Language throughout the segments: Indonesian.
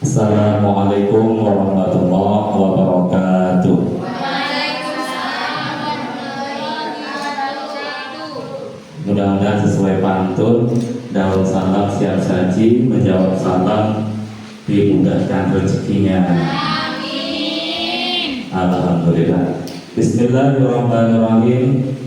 Assalamualaikum warahmatullahi wabarakatuh. Mudah-mudahan sesuai pantun, daun salam siap saji, menjawab salam dimudahkan rezekinya. Amin. Alhamdulillah. Bismillahirrahmanirrahim.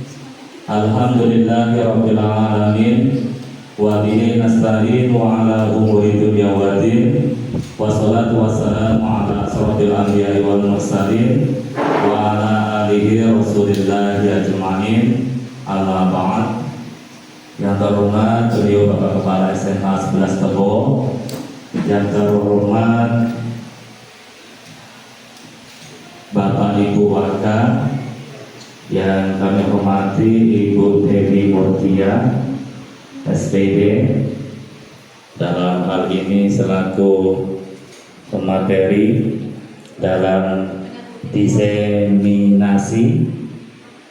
Alhamdulillahirabbil alamin. Wa bihi nasta'in wa ala umuri dunya waddin. Wassalatu wassalamu ala asrofil anbiya'i wal mursalin wa ala alihi rasulillahi ajma'in. Amma ba'd. Yang terhormat beliau Bapak Kepala SMA 11 Tebo, yang terhormat Bapak Ibu warga, yang kami hormati Ibu Dewi Murtia SPD, dalam hal ini selaku pemateri dalam diseminasi,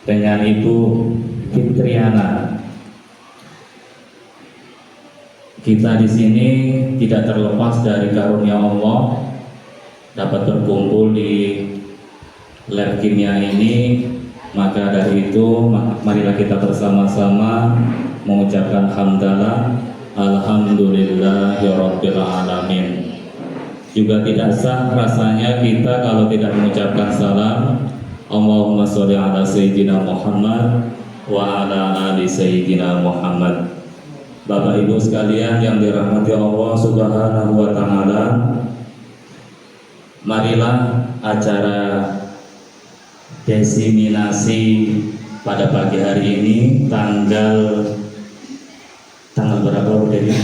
dengan Ibu Fitriana. Kita di sini tidak terlepas dari karunia Allah dapat berkumpul di lab kimia ini. Maka dari itu marilah kita bersama-sama mengucapkan hamdalah alhamdulillahirabbil alamin. Juga tidak sah rasanya kita kalau tidak mengucapkan salam Allahumma sholli ala sayyidina Muhammad wa ala ali sayyidina Muhammad. Bapak Ibu sekalian yang dirahmati Allah Subhanahu wa taala, marilah acara diseminasi pada pagi hari ini tanggal berapa Bu Dewi?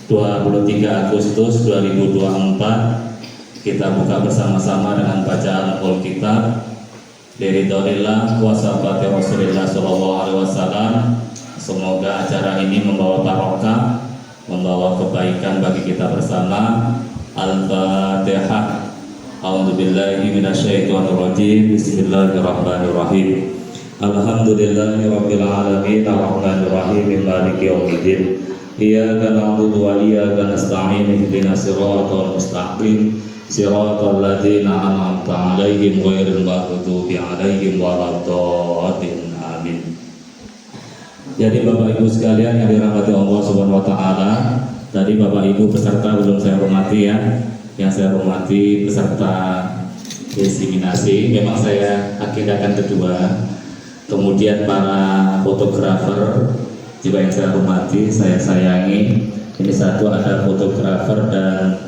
23 Agustus 2024 kita buka bersama-sama dengan bacaan Alkitab dari Dorillah wasabati Rasulullah Sallallahu Alaihi Wasallam. Semoga acara ini membawa barokah, membawa kebaikan bagi kita bersama. Al-Fatihah. A'udzubillahi minasyaitonirrajim. Bismillahirrahmanirrahim. Alhamdulillahirabbil alamin, arrahmanirrahim, maliki yaumiddin. Iyyaka na'budu wa iyyaka nasta'in. Ihdinas siratal mustaqim. Siratal ladzina an'amta 'alaihim ghairil maghdubi 'alaihim waladdallin. Amin. Jadi Bapak Ibu sekalian yang dirahmati Allah Subhanahu wa taala, tadi Bapak Ibu peserta belum saya hormati ya. Yang saya hormati peserta diseminasi, memang saya agendakan kedua. Kemudian para fotografer juga yang saya hormati, saya sayangi. Ini satu ada fotografer dan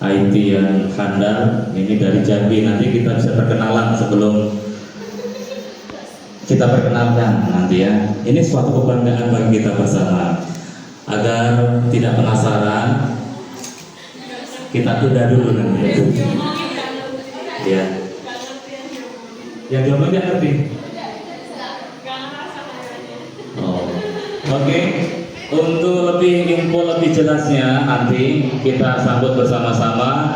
IT yang handal, ini dari Jambi. Nanti kita bisa perkenalan sebelum kita perkenalkan nanti ya. Ini suatu kebanggaan bagi kita bersama. Agar tidak penasaran, kita tunda dulu nanti. Ya. Yang jawabnya nggak ngerti. Oh. Oke. Untuk lebih info lebih jelasnya nanti kita sambut bersama-sama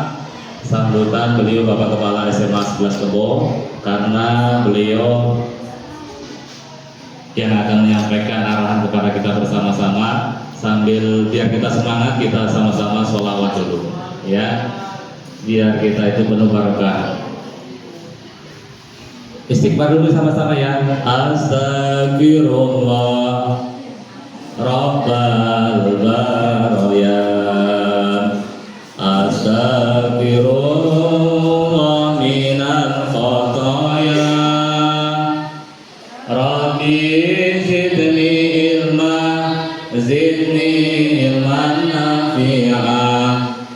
sambutan beliau Bapak Kepala SMA 11 Tebo, karena beliau yang akan menyampaikan arahan kepada kita bersama-sama. Sambil biar kita semangat, kita sama-sama sholawat dulu ya, biar kita itu penuh barokah. Istighfar dulu sama-sama ya. Astagfirullah Rabbal baraya, astagfirullah minal khataya, Rabbi zidni ilman nafi'a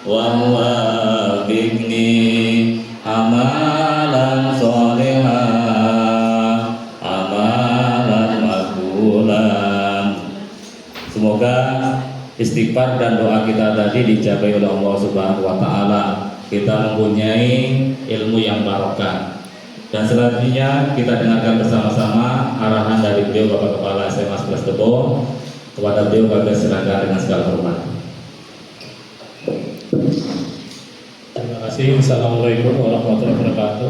wa wafiqni amalan sholihah amalan makbulan. Semoga istighfar dan doa kita tadi dijabai oleh Allah Subhanahu wa taala. Kita mempunyai ilmu yang barokah. Dan selanjutnya kita dengarkan bersama-sama arahan dari beliau Bapak Kepala SMA 11 Tebo. Kepada beliau kami silakan dengan segala hormat. Terima kasih. Assalamualaikum warahmatullahi wabarakatuh.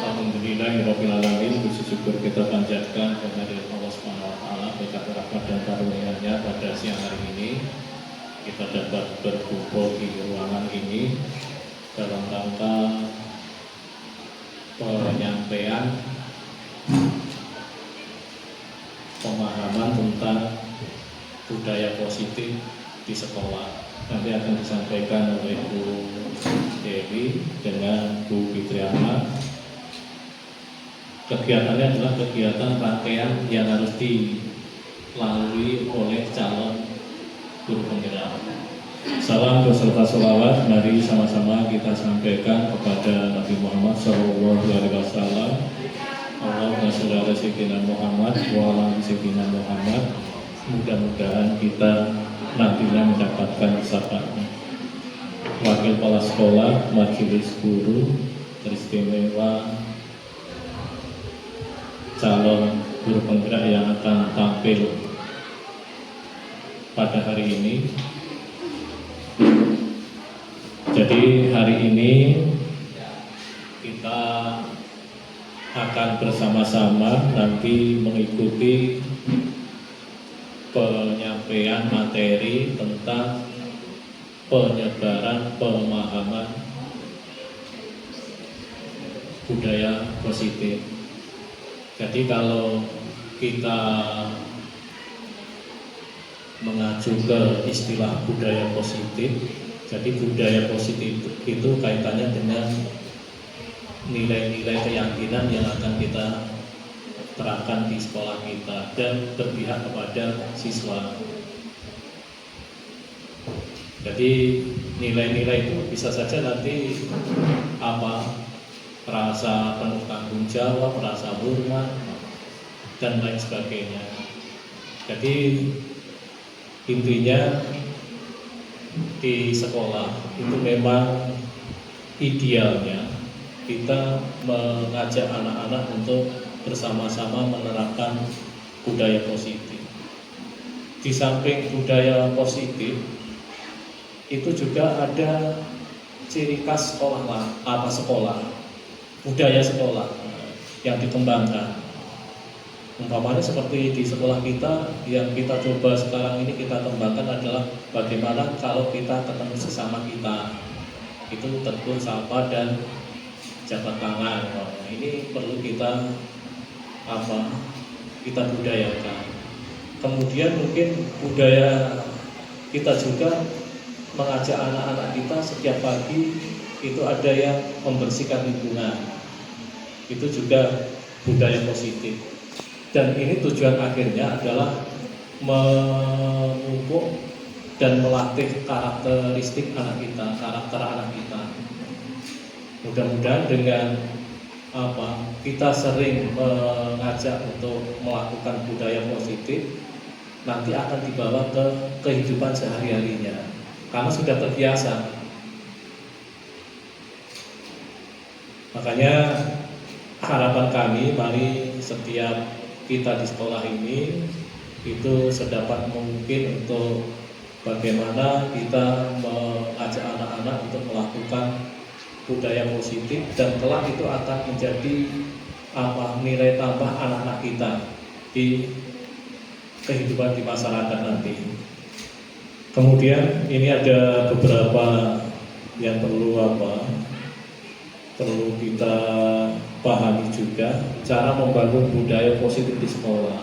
Alhamdulillahirabbil alamin. Puji syukur kita panjatkan kepada Allah Subhanahu wa taala berkat rahmat pada karunia-Nya pada siang hari ini kita dapat berkumpul di ruangan ini dalam rangka penyampaian pemahaman tentang budaya positif di sekolah. Nanti akan disampaikan oleh Bu Dewi dengan Bu Fitriana. Kegiatannya adalah kegiatan rangkaian yang harus dilalui oleh calon guru penggerak. Salam beserta sholawat, mari sama-sama kita sampaikan kepada Nabi Muhammad SAW. Allahumma sholli ala sayyidina Muhammad wa ala sayyidina Muhammad. Mudah-mudahan kita nantinya mendapatkan syafaatnya. Wakil kepala sekolah, majelis guru teristimewa, calon guru penggerak yang akan tampil pada hari ini. Jadi hari ini kita akan bersama-sama nanti mengikuti penyampaian materi tentang penyebaran pemahaman budaya positif. Jadi kalau kita mengacu ke istilah budaya positif, jadi budaya positif itu kaitannya dengan nilai-nilai keyakinan yang akan kita terapkan di sekolah kita dan berpihak kepada siswa. Jadi nilai-nilai itu bisa saja nanti rasa penuh tanggung jawab, rasa hormat dan lain sebagainya. Jadi intinya di sekolah itu memang idealnya kita mengajak anak-anak untuk bersama-sama menerapkan budaya positif. Di samping budaya positif itu juga ada ciri khas sekolah, budaya sekolah yang dikembangkan. Umpamanya seperti di sekolah kita yang kita coba sekarang ini kita kembangkan adalah bagaimana kalau kita ketemu sesama kita itu tegur sapa dan jabat tangan. Ini perlu kita budayakan. Kemudian mungkin budaya kita juga mengajak anak-anak kita setiap pagi itu ada yang membersihkan lingkungan. Itu juga budaya positif. Dan ini tujuan akhirnya adalah memupuk dan melatih karakteristik anak kita, karakter anak kita. Mudah-mudahan dengan kita sering mengajak untuk melakukan budaya positif, nanti akan dibawa ke kehidupan sehari-harinya, karena sudah terbiasa. Makanya harapan kami, mari setiap kita di sekolah ini itu sedapat mungkin untuk bagaimana kita mengajak anak-anak untuk melakukan budaya positif, dan kelak itu akan menjadi nilai tambah anak-anak kita di kehidupan di masyarakat nanti. Kemudian ini ada beberapa yang perlu kita pahami juga, cara membangun budaya positif di sekolah.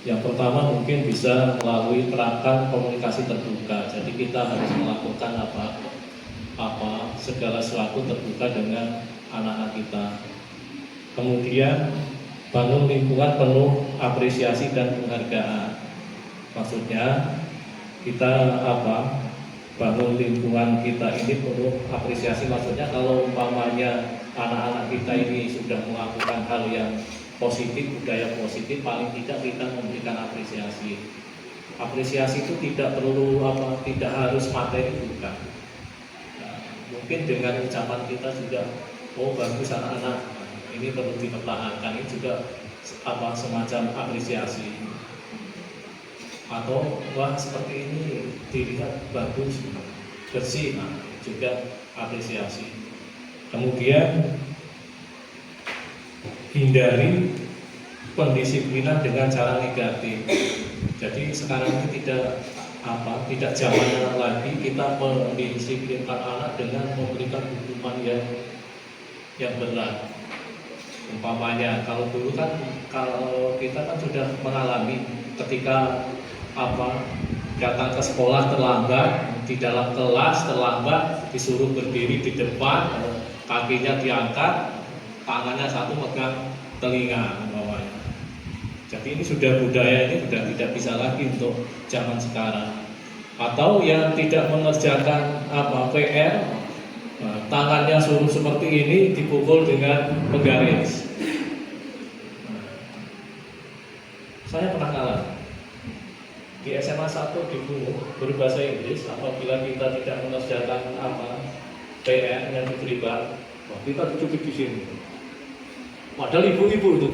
Yang pertama mungkin bisa melalui kerangka komunikasi terbuka. Jadi kita harus melakukan segala sesuatu terbuka dengan anak-anak kita. Kemudian bangun lingkungan penuh apresiasi dan penghargaan. Maksudnya kita bangun lingkungan kita ini penuh apresiasi. Maksudnya kalau umpamanya anak-anak kita ini sudah melakukan hal yang positif, budaya positif, paling tidak kita memberikan apresiasi. Apresiasi itu tidak perlu tidak harus materi, bukan. Nah, mungkin dengan ucapan kita juga, oh bagus anak-anak, ini perlu dipertahankan. Ini juga semacam apresiasi. Atau wah seperti ini dilihat bagus, bersih, juga apresiasi. Kemudian hindari pendisiplinan dengan cara negatif. Jadi sekarang ini tidak zamannya lagi kita mendisiplinkan anak dengan memberikan hukuman yang berat. Umpamanya kalau dulu kan, kalau kita kan sudah mengalami ketika datang ke sekolah terlambat, di dalam kelas terlambat, disuruh berdiri di depan, kakinya diangkat, tangannya satu megang telinga umpamanya. Jadi ini sudah budaya, ini sudah tidak bisa lagi untuk zaman sekarang. Atau yang tidak mengerjakan PR, tangannya suruh seperti ini, dipukul dengan penggaris. Saya pernah ngalamin di SMA 1 di Bungo berbahasa Inggris. Apabila kita tidak mengerjakan PR yang diberi kita dicubit di sini. Padahal ibu-ibu itu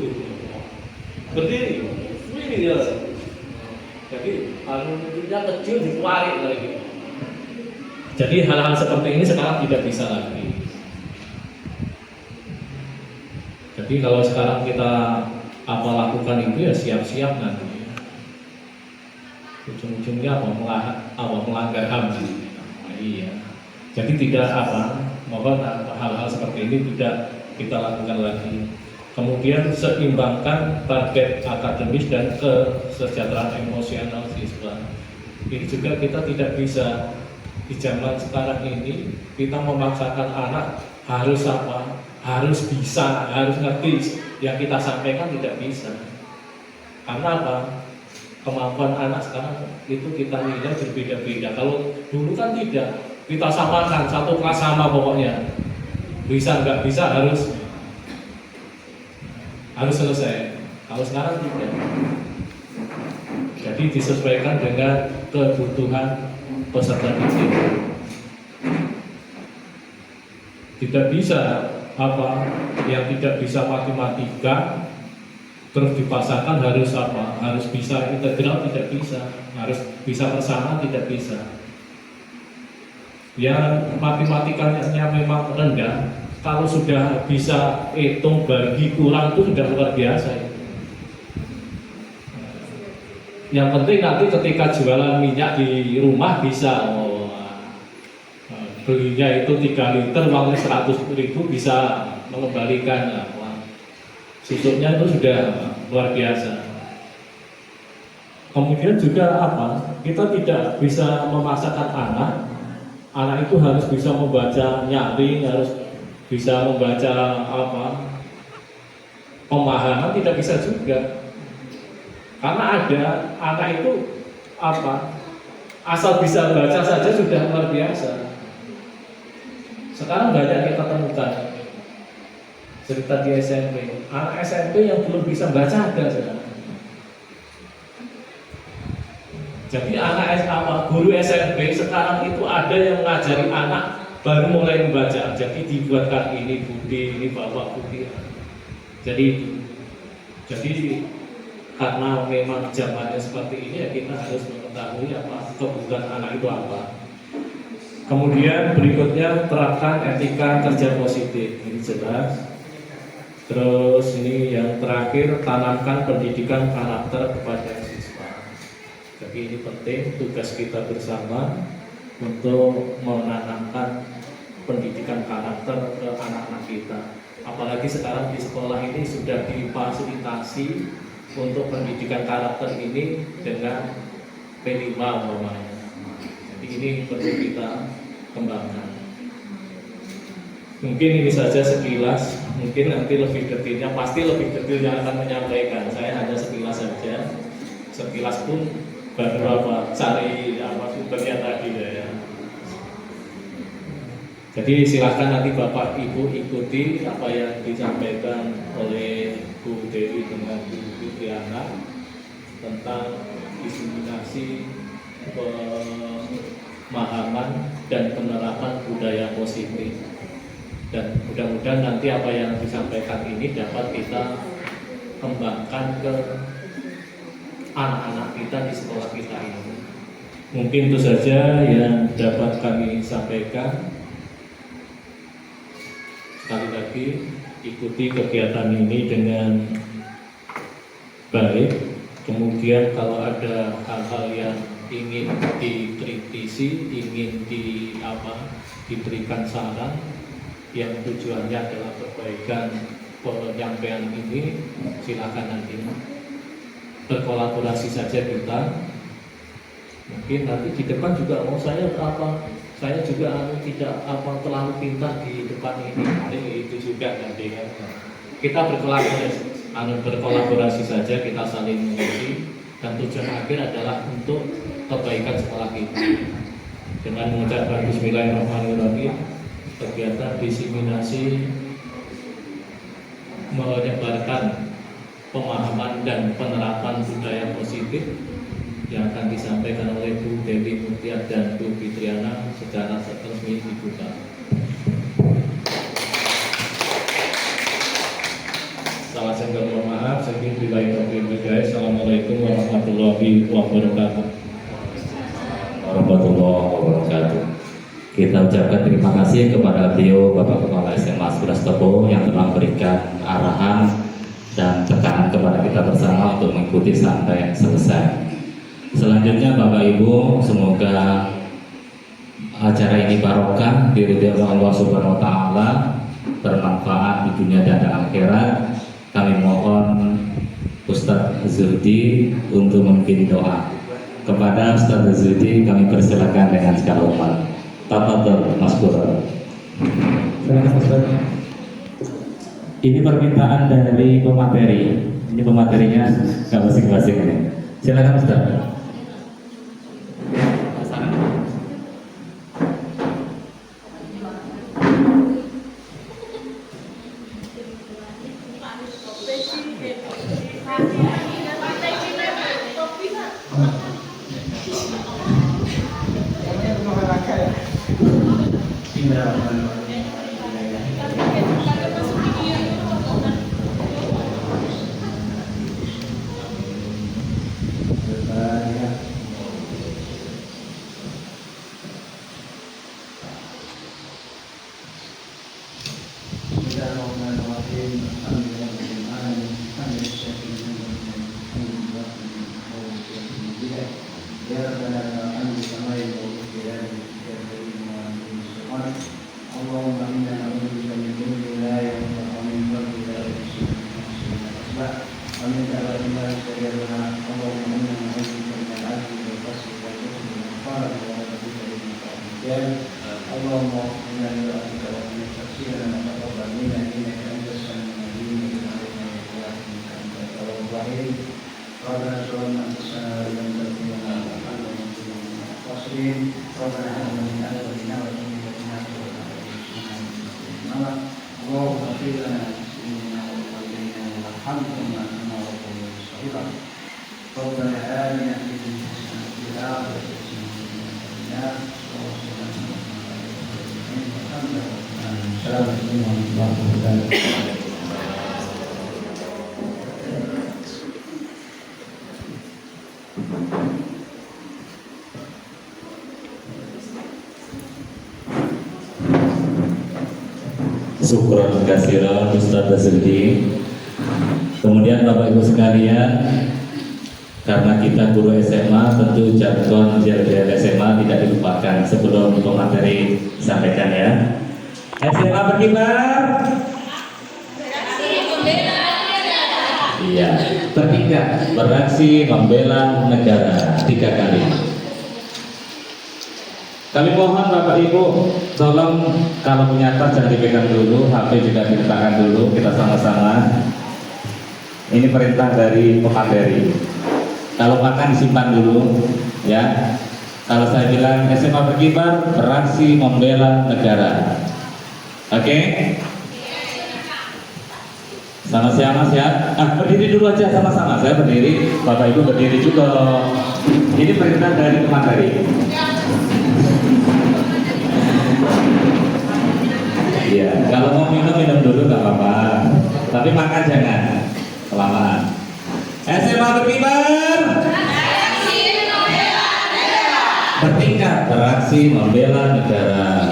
berdiri, ini dia. Jadi alumninya kecil ditarik lagi. Jadi hal-hal seperti ini sekarang tidak bisa lagi. Jadi kalau sekarang kita lakukan itu ya siap-siap nanti. Ujung-ujungnya melanggar HAM. Iya. Jadi tidak mohon hal-hal seperti ini tidak kita lakukan lagi. Kemudian seimbangkan target akademis dan kesejahteraan emosional siswa. Ini juga kita tidak bisa di zaman sekarang ini kita memaksakan anak harus harus bisa, harus ngerti yang kita sampaikan, tidak bisa. Karena kemampuan anak sekarang itu kita nilai berbeda-beda. Kalau dulu kan tidak, kita samakan satu kelas sama pokoknya. Bisa nggak bisa harus selesai. Kalau sekarang tidak. Jadi disesuaikan dengan kebutuhan peserta didik. Tidak bisa yang tidak bisa matematika terus dipaksakan harus bisa integral, tidak bisa. Harus bisa bersama, tidak bisa. Yang matematikanya memang rendah, kalau sudah bisa hitung, bagi, kurang itu sudah luar biasa. Yang penting nanti ketika jualan minyak di rumah bisa belinya itu 3 liter, uangnya 100.000, bisa mengembalikan susuknya itu sudah luar biasa. Kemudian juga kita tidak bisa memaksakan anak itu harus bisa membaca nyaring, harus bisa membaca pemahaman, tidak bisa juga. Karena ada anak itu asal bisa baca saja sudah luar biasa. Sekarang banyak kita temukan cerita di SMP, anak SMP yang belum bisa baca ada sekarang. Jadi guru SMP sekarang itu ada yang mengajari anak baru mulai membaca. Jadi dibuatkan ini Budi, ini Bapak Budi. Jadi karena memang zamannya seperti ini, ya kita harus mengetahui kebutuhan anak itu apa. Kemudian berikutnya terapkan etika kerja positif, ini jelas. Terus ini yang terakhir, tanamkan pendidikan karakter kepada siswa. Jadi ini penting, tugas kita bersama untuk menanamkan pendidikan karakter ke anak-anak kita. Apalagi sekarang di sekolah ini sudah difasilitasi untuk pendidikan karakter ini dengan P5 umpamanya. Jadi ini perlu kita kembangkan. Mungkin ini saja sekilas, mungkin nanti lebih detailnya, pasti lebih detail yang akan menyampaikan. Saya hanya sekilas saja, sekilas pun baru cari sumbernya tadi ya. Jadi silahkan nanti Bapak Ibu ikuti apa yang disampaikan oleh Bu Dewi dengan Bu Fitriana tentang diseminasi pemahaman dan penerapan budaya positif. Dan mudah-mudahan nanti apa yang disampaikan ini dapat kita kembangkan ke anak-anak kita di sekolah kita ini. Mungkin itu saja yang dapat kami sampaikan. Sekali lagi ikuti kegiatan ini dengan baik. Kemudian kalau ada hal-hal yang ingin dikritisi, ingin diberikan saran yang tujuannya adalah perbaikan penyampaian ini, silakan nanti berkolaborasi saja kita. Mungkin nanti di depan juga saya juga tidak terlalu pintar di depan ini, itu juga nanti kan. Kita berkolaborasi saja, kita saling mengisi, dan tujuan akhir adalah untuk kebaikan sekolah kita. Dengan mengucapkan Bismillahirrahmanirrahim, kegiatan diseminasi menyebarkan pemahaman dan penerapan budaya positif yang akan disampaikan oleh Bu Dewi Mutiar dan Bu Fitriana secara resmi dibuka. Salah satu mohon maaf, saya ingin Assalamualaikum warahmatullahi wabarakatuh. Warahmatullahi wabarakatuh. Kita ucapkan terima kasih kepada beliau Bapak Kepala SMA 11 Tebo yang telah memberikan arahan dan tekanan kepada kita bersama untuk mengikuti sampai selesai. Selanjutnya Bapak Ibu, semoga acara ini barokah, diridhoi oleh Allah Subhanahu wa taala, bermanfaat di dunia dan akhirat. Kami mohon Ustadz Zudi untuk memimpin doa. Kepada Ustadz Zudi kami persilakan dengan segala hormat. Tafadhol Maskur. Ini permintaan dari pemateri. Ini pematerinya nggak basing-basing ini. Silakan Ustaz. Syukron kasiran Ustadz Zudi. Kemudian Bapak Ibu sekalian, karena kita guru SMA, tentu jargon JLBL SMA tidak dilupakan sebelum pemateri sampaikan ya. SMA berkibar. Iya, bertiga beraksi membela negara 3 kali. Kami mohon Bapak Ibu, tolong kalau punya tas jangan dipegang dulu, HP juga diletakkan dulu, kita sama-sama. Ini perintah dari pemateri. Kalau makan disimpan dulu, ya. Kalau saya bilang SMA berkibar, beraksi membela negara. Oke? Sama-sama siap? Berdiri dulu aja sama-sama. Saya berdiri, Bapak Ibu berdiri juga. Ini perintah dari pemateri. Iya, kalau mau minum dulu nggak apa-apa. Tapi makan jangan kelamaan. SMA berkibar. Bertingkat beraksi membela negara.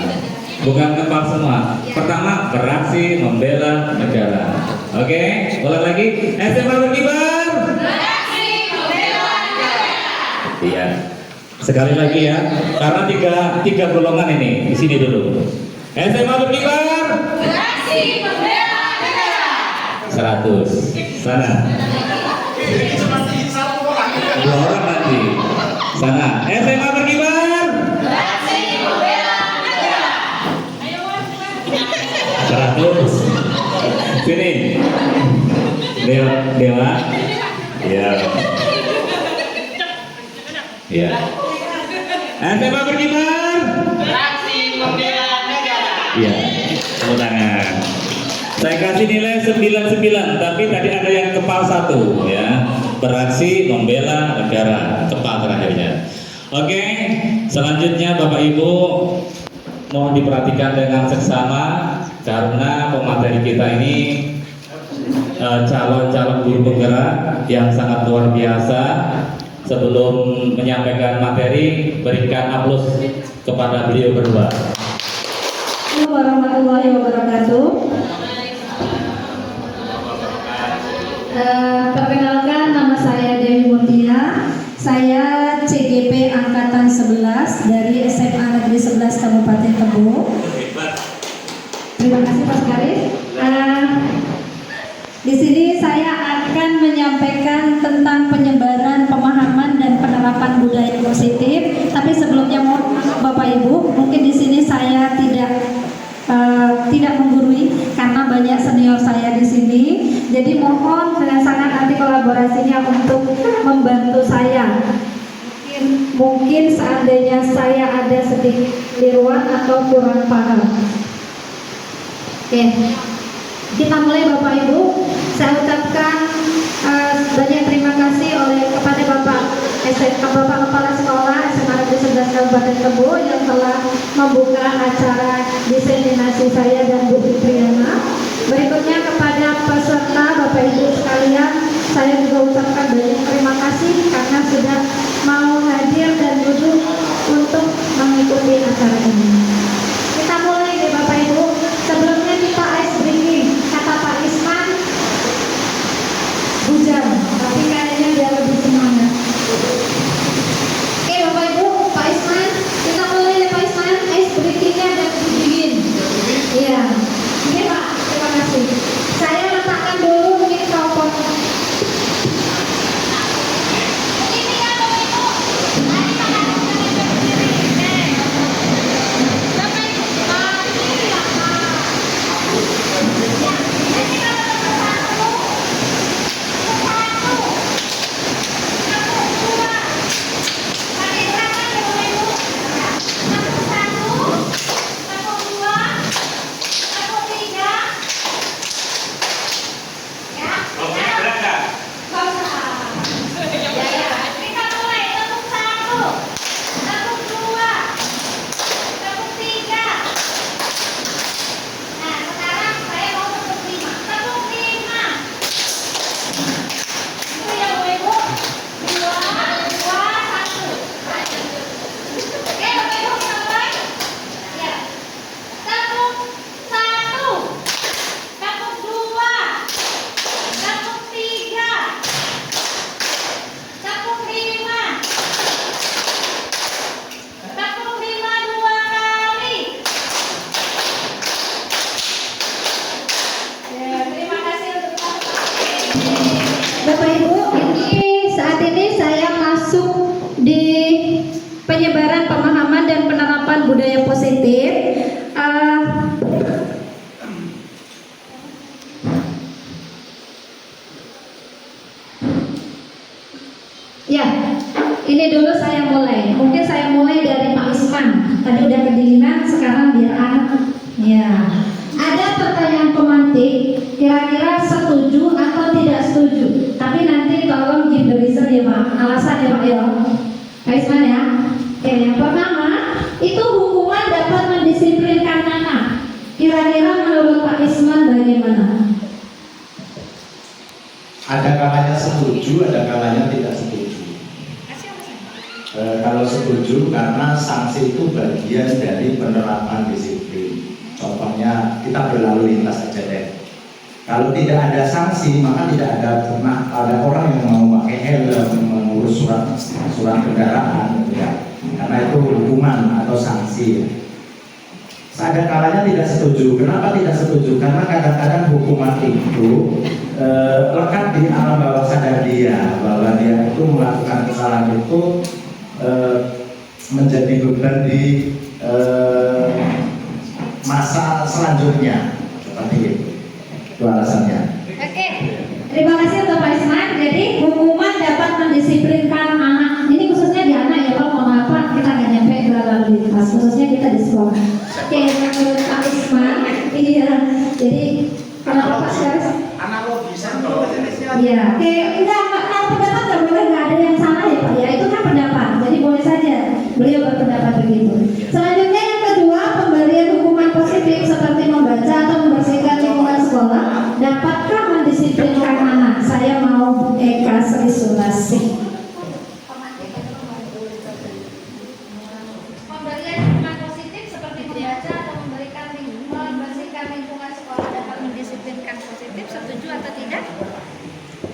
Bukan kepal semua. Pertama beraksi membela negara. Oke, ulang lagi. SMA berkibar. Sekali lagi ya, karena tiga golongan ini di sini dulu. SMA berkibar. Beraksi membela negara. 100. Sana. 2 orang nanti. Sana. SMA berkibar. Beraksi membela negara. 100. Sini. Dewa. Ya. Ya. SMA berkibar. Beraksi membela negara. Iya, tepuk tangan. Saya kasih nilai 99, tapi tadi ada yang kepal 1 ya. Beraksi membela negara, kepal terakhirnya. Oke, selanjutnya Bapak Ibu mohon diperhatikan dengan seksama karena pemateri kita ini calon-calon guru penggerak yang sangat luar biasa. Sebelum menyampaikan materi, berikan aplaus kepada beliau berdua. Assalamualaikum warahmatullahi wabarakatuh. Perkenalkan, nama saya Dewi Murtia. Saya CGP Angkatan 11 dari SMA Negeri 11 Kabupaten Tebo. Terima kasih Pak Karis. Di sini saya akan menyampaikan tentang penyebaran pemahaman dan penerapan budaya positif. Tapi sebelumnya mohon Bapak Ibu, mungkin di sini saya tidak menggurui karena banyak senior saya di sini. Jadi mohon dengan sangat hati kolaborasinya untuk membantu saya. Mungkin seandainya saya ada sedikit keliruan atau kurang paham. Oke. Kita mulai Bapak Ibu. Saya ucapkan banyak terima kasih kepada Bapak Kepala Sekolah SMA Negeri 11 Kabupaten Tebo yang telah membuka acara diseminasi saya dan Bu Fitriana. Berikutnya kepada peserta Bapak Ibu sekalian, saya juga ucapkan banyak terima kasih karena sudah mau hadir dan duduk untuk mengikuti acara ini. Kita mulai deh Bapak Ibu. Sebelumnya kita ice breaking. Kata Pak Isman, hujan, tapi kayaknya dia lebih semangat. Oke Bapak Ibu, Pak Isman, kita mulai ya Pak Isman, ice breakingnya dan dingin. Iya, ini Pak, terima kasih. Saya letakkan dulu mikrofon. Ini ya Bapak Ibu. Bapak Ibu, saat ini saya masuk di penyebaran pemahaman dan penerapan budaya positif. Ya, ini dulu saya mulai. Mungkin saya mulai dari Pak Isman. Tadi udah kedinginan, sekarang biar anak. Ya, ada pertanyaan pemantik. Kira-kira setuju atau tidak setuju? Tapi nanti tolong give the reason ya Pak. Alasan ya Pak ya. Pak Isman ya. Oke, yang pertama itu hukuman dapat mendisiplinkan anak. Kira-kira menurut Pak Isman bagaimana? Ada kalanya setuju, ada kalanya tidak setuju. Kalau setuju karena sanksi itu bagian dari penerapan disiplin. Contohnya kita berlalu lintas aja deh. Kalau tidak ada sanksi, maka tidak ada orang yang mau pakai helm, mengurus surat kendaraan, ya. Karena itu hukuman atau sanksi. Ada kalanya tidak setuju. Kenapa tidak setuju? Karena kadang-kadang hukuman itu lekat di alam bawah sadar dia, bahwa dia itu melakukan kesalahan itu menjadi beban di masa selanjutnya. Seperti itu alasannya. Oke, terima kasih untuk Pak Isman. Jadi hukuman dapat mendisiplinkan anak. Ini khususnya di anak ya Pak. Mohon maaf Pak, kita nggak nyampe ke lalu lintas. Khususnya kita di sekolah. Oke, menurut Pak Isman, iya. Jadi kalau Pak Syarif, Analogisan kalau jenisnya. iya. Oke, enggak kalau pendapat nggak boleh, nggak ada yang salah ya Pak. Ya itu kan pendapat. Jadi boleh saja beliau berpendapat begitu. Selanjutnya yang kedua, pemberian hukuman positif seperti membaca atau membersihkan lingkungan sekolah dapatkah mendisiplinkan anak? Saya mau Eka Sri Sulasi. Pemberian hukuman positif seperti membaca atau membersihkan lingkungan sekolah dapat mendisiplinkan positif, setuju atau tidak?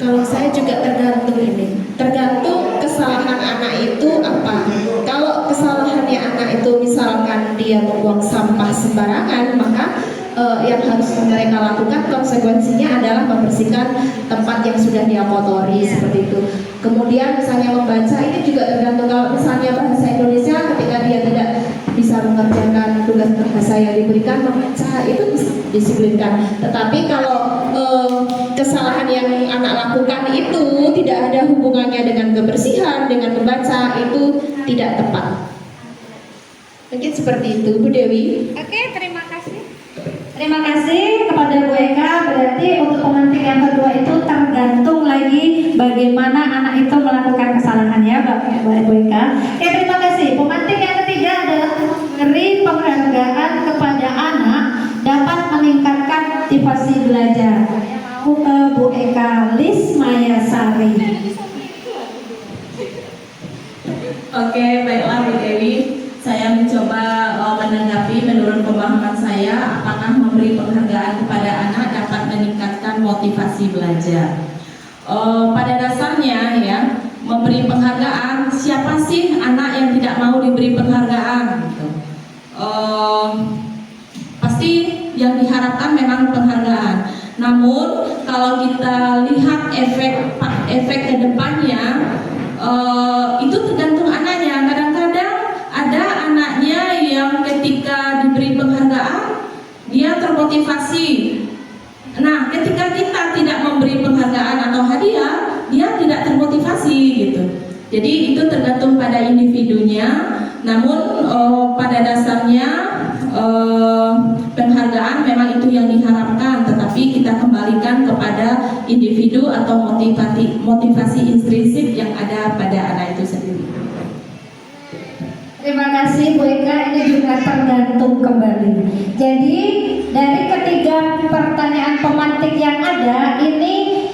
Kalau saya juga tergantung ini, tergantung kesalahan anak itu apa. Kalau kesalahannya anak itu misalkan dia membuang sampah sembarangan, maka yang harus mereka lakukan konsekuensinya adalah membersihkan tempat yang sudah dia kotori seperti itu. Kemudian misalnya membaca ini juga tergantung, kalau misalnya bahasa Indonesia ketika dia tidak bisa mengerjakan tugas bahasa yang diberikan, membaca itu disiplinkan. Tetapi kalau kesalahan yang anak lakukan itu tidak ada hubungannya dengan kebersihan, dengan membaca, itu tidak tepat. Mungkin seperti itu, Bu Dewi. Oke, terima kasih. Terima kasih kepada Bu Eka. Berarti untuk pemantik yang kedua itu tergantung lagi bagaimana anak itu melakukan kesalahan ya, Bu Eka. Oke, terima kasih. Pemantik yang ketiga adalah memberi penghargaan kepada anak dapat meningkatkan motivasi belajar. Mau ke Bu Eka Lis Mayasari. Oke, baiklah Bu Dewi. Saya mencoba menanggapi menurut pemahaman saya, apakah memberi penghargaan kepada anak dapat meningkatkan motivasi belajar. Pada dasarnya ya, memberi penghargaan, siapa sih anak yang tidak mau diberi penghargaan? Gitu. Pasti yang diharapkan memang penghargaan. Namun kalau kita lihat efek ke depannya, itu tergantung anaknya. Kadang-kadang ada anaknya yang ketika diberi penghargaan dia termotivasi. Nah, ketika kita tidak memberi penghargaan atau hadiah, dia tidak termotivasi gitu. Jadi itu tergantung pada individunya. Namun pada dasarnya penghargaan memang itu yang diharapkan, tetapi kita kembalikan kepada individu atau motivasi intrinsik yang ada pada anak itu sendiri. Terima kasih Bu Eka, ini juga tergantung kembali. Jadi dari ketiga pertanyaan pemantik yang ada ini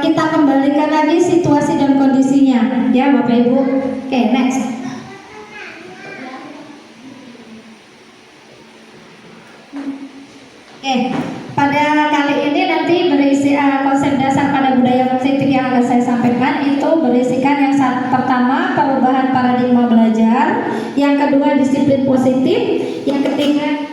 kita kembalikan lagi situasi dan kondisinya ya Bapak Ibu. Oke, next. Oke, pada kali ini nanti berisi konsep dasar pada budaya positif yang akan saya sampaikan itu berisikan yang pertama perubahan paradigma belajar, yang kedua disiplin positif, yang ketiga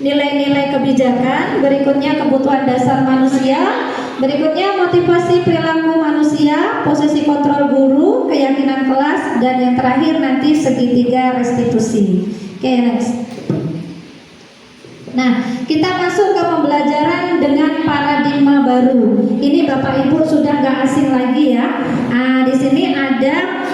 nilai-nilai kebijakan, berikutnya kebutuhan dasar manusia, berikutnya motivasi perilaku manusia, posisi kontrol guru, keyakinan kelas, dan yang terakhir nanti segitiga restitusi. Oke, next. Nah, kita masuk ke pembelajaran dengan paradigma baru. Ini Bapak Ibu sudah nggak asing lagi ya. Di sini ada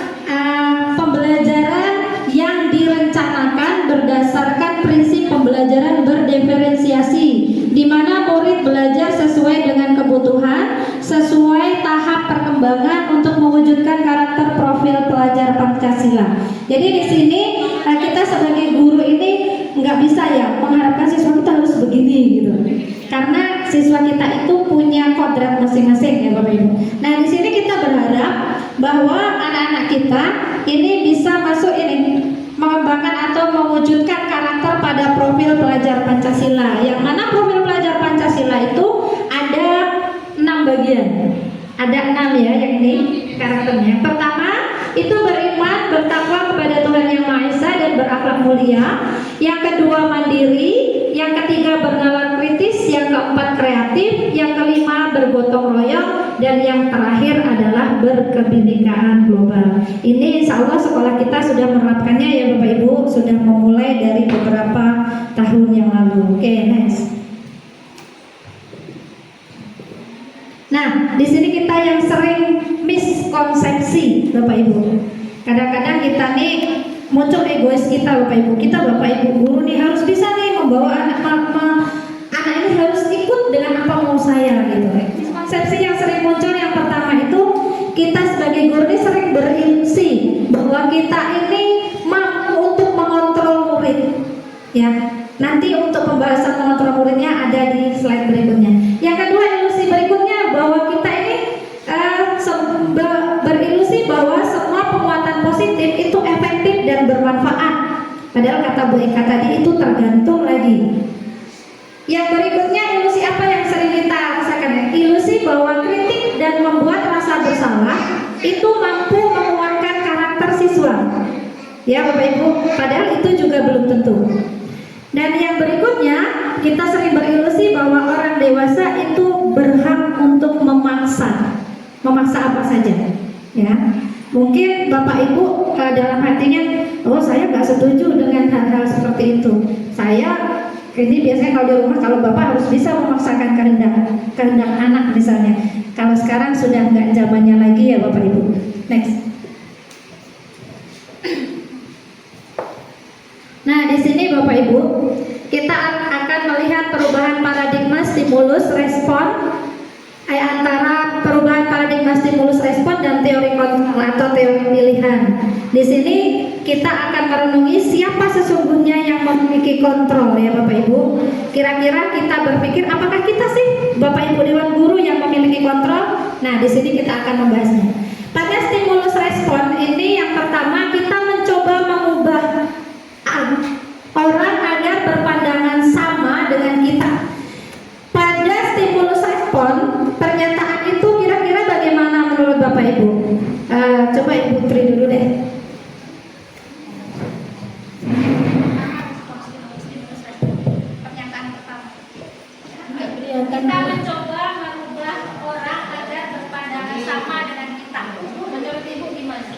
pembelajaran yang direncanakan berdasarkan prinsip pembelajaran berdiferensiasi, di mana murid belajar sesuai dengan kebutuhan, sesuai tahap perkembangan untuk mewujudkan karakter profil pelajar Pancasila. Jadi di sini kita sebagai guru ini nggak bisa ya mengharapkan siswa kita harus begini gitu, karena siswa kita itu punya kodrat masing-masing ya Bapak Ibu. Nah di sini kita berharap bahwa anak-anak kita ini bisa masuk ini mengembangkan atau mewujudkan karakter pada profil pelajar Pancasila, yang mana profil pelajar Pancasila itu ada Ada 6 ya yang ini karakternya. Pertama, itu beriman, bertakwa kepada Tuhan Yang Maha Esa dan berakhlak mulia. Yang kedua, mandiri. Yang ketiga, bernalar kritis. Yang keempat, kreatif. Yang kelima, bergotong royong. Dan yang terakhir adalah berkebinekaan global. Ini insya Allah sekolah kita sudah menerapkannya ya Bapak Ibu, sudah memulai dari beberapa tahun yang lalu. Oke, next. Nah, di sini kita yang sering miskonsepsi Bapak Ibu. Kadang-kadang kita nih muncul egois kita Bapak Ibu. Kita Bapak Ibu guru nih harus bisa nih membawa anak ini harus ikut dengan apa mau saya gitu. Miskonsepsi yang sering muncul yang pertama itu kita sebagai guru ini sering berilusi bahwa kita ini mampu untuk mengontrol murid. Ya, nanti untuk pembahasan mengontrol muridnya ada di slide berikutnya. Yang kedua, ilusi berikutnya bahwa kita ini berilusi bahwa semua penguatan positif itu efektif dan bermanfaat. Padahal kata Bu Eka tadi itu tergantung lagi. Yang berikutnya, ilusi apa yang sering kita rasakan? Ilusi bahwa kritik dan membuat rasa bersalah itu mampu menguatkan karakter siswa. Ya Bapak Ibu, padahal itu juga belum tentu. Dan yang berikutnya, kita sering berilusi bahwa orang dewasa itu berhak untuk memaksa apa saja. Ya, mungkin Bapak Ibu dalam hatinya, oh saya nggak setuju dengan hal-hal seperti itu. Ini biasanya kalau di rumah, kalau Bapak harus bisa memaksakan kehendak anak misalnya. Kalau sekarang sudah nggak zamannya lagi ya Bapak Ibu. Next. Nah, di sini Bapak Ibu, kita akan melihat perubahan paradigma stimulus respon antara perubahan paradigma stimulus respon dan teori kontrol atau teori pilihan. Di sini kita akan merenungi siapa sesungguhnya yang memiliki kontrol ya Bapak Ibu. Kira-kira kita berpikir apakah kita sih Bapak Ibu Dewan Guru yang memiliki kontrol? Nah, di sini kita akan membahasnya. Pada stimulus respon ini yang pertama kita mencoba mengubah orang agar berpandangan sama dengan kita. Pada stimulus respon, pernyataan itu kira-kira bagaimana menurut Bapak Ibu? Coba Ibu Tri dulu deh. Pernyataan pertama. Kita mencoba mengubah orang agar berpandangan sama dengan kita. Menurut Ibu gimana?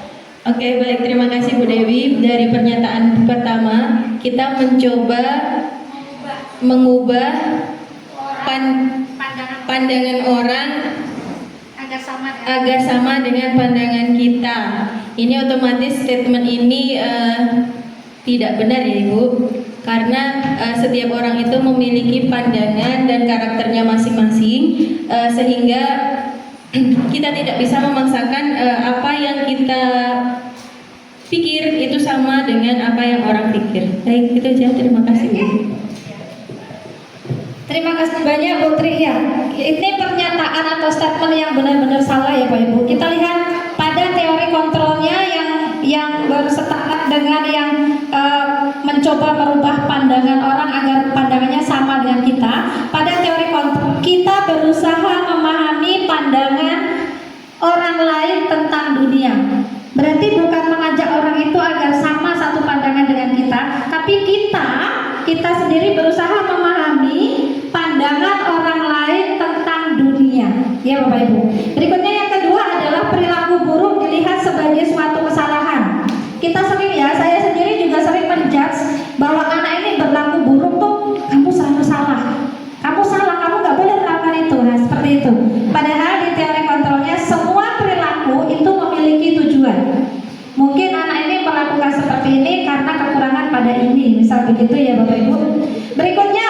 Oke, baik, terima kasih Bu Dewi. Dari pernyataan pertama, kita mencoba mengubah pandangan orang agar sama dengan pandangan kita. Ini otomatis statement ini tidak benar ya Ibu, karena setiap orang itu memiliki pandangan dan karakternya masing-masing, sehingga kita tidak bisa memaksakan apa yang kita pikir itu sama dengan apa yang orang pikir. Baik, itu aja. Terima kasih Bu. Terima kasih banyak Bu Tri ya. Ini pernyataan atau statement yang benar-benar salah ya Pak Ibu. Kita lihat pada teori kontrolnya yang berseteru dengan yang mencoba merubah pandangan orang agar pandangannya sama dengan kita. Pada teori kontrol kita berusaha memahami pandangan orang lain tentang dunia. Berarti bukan mengajak orang itu agar sama satu pandangan dengan kita, tapi kita sendiri berusaha memahami pandangan orang lain tentang dunia. Ya Bapak Ibu. Berikutnya yang kedua adalah perilaku buruk dilihat sebagai suatu kesalahan. Kita sering ya, saya sendiri juga sering menjudge bahwa anak ini berlaku buruk tuh, kamu selalu salah. Kamu salah, kamu nggak boleh melakukan itu. Nah, seperti itu. Padahal di teori kontrolnya semua perilaku itu memiliki tujuan. Mungkin anak ini melakukan seperti ini karena kekurangan pada ini, misal begitu ya Bapak Ibu. Berikutnya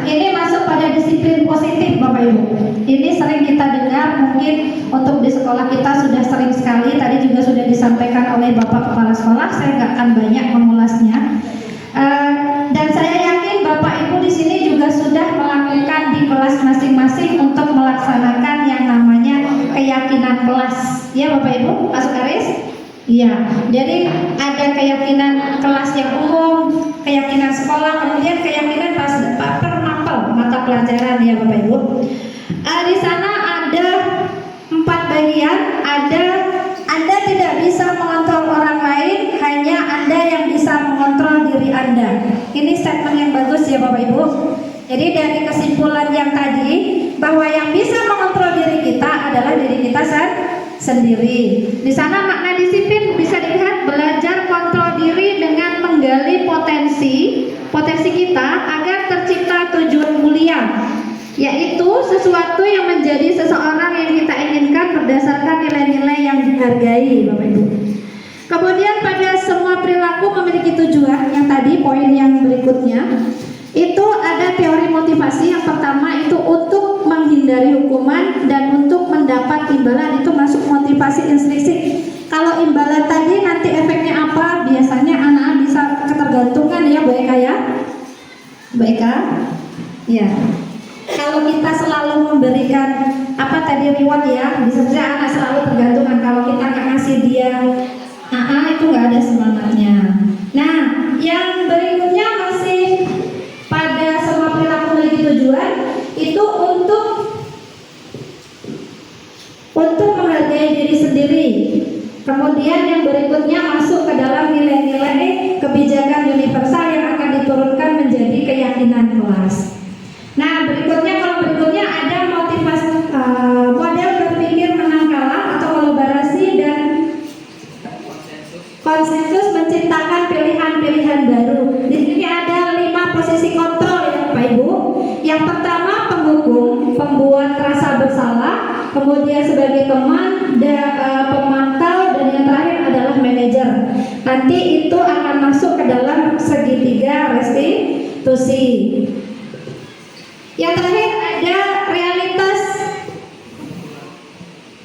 ini masuk pada disiplin positif Bapak Ibu. Ini sering kita dengar, mungkin untuk di sekolah kita sudah sering sekali. Tadi juga sudah disampaikan oleh Bapak Kepala Sekolah. Saya nggak akan banyak mengulasnya. Dan saya yakin Bapak Ibu di sini juga sudah melakukan di kelas masing-masing untuk melaksanakan yang namanya keyakinan kelas. Ya Bapak Ibu, masuk Aris? Iya. Jadi ada keyakinan kelas yang umum, keyakinan sekolah, kemudian keyakinan per mata pelajaran ya Bapak Ibu. Di sana ada 4 bagian. Ada Anda tidak bisa mengontrol orang lain, hanya Anda yang bisa mengontrol diri Anda. Ini statement yang bagus ya Bapak Ibu. Jadi dari kesimpulan yang tadi, bahwa yang bisa mengontrol diri kita adalah diri kita sendiri. Di sana makna disiplin bisa dilihat belajar kontrol diri dengan menggali potensi kita agar tercipta tujuan mulia, yaitu sesuatu yang menjadi seseorang yang kita inginkan berdasarkan nilai-nilai yang dihargai Bapak Ibu. Kemudian pada semua perilaku memiliki tujuan, yang tadi poin yang berikutnya itu ada teori motivasi. Yang pertama itu untuk menghindari hukuman dan untuk mendapat imbalan, itu masuk motivasi intrinsik. Kalau imbalan tadi nanti efeknya apa? Biasanya anak-anak bisa ketergantungan ya Bu Eka ya. Bu Eka? Ya. Kalau kita selalu memberikan apa tadi reward ya, bisa saja anak selalu tergantungan. Kalau kita nggak ngasih dia itu nggak ada semangatnya. Nah, yang berikutnya masih pada semua perilaku memiliki tujuan, itu untuk menghargai diri sendiri. Kemudian yang berikutnya masuk ke dalam nilai-nilai kebijakan universal yang akan diturunkan menjadi keyakinan kelas. Nah, kalau berikutnya ada motivasi model berpikir menang kalah atau kolaborasi dan konsensus menciptakan pilihan-pilihan baru. Di sini ada 5 posisi kontrol ya Bapak Ibu. Yang pertama penghukum, pembuat rasa bersalah, kemudian sebagai teman, pemantau, dan yang terakhir adalah manajer. Nanti itu akan masuk ke dalam segitiga restitusi. Yang terakhir ada realitas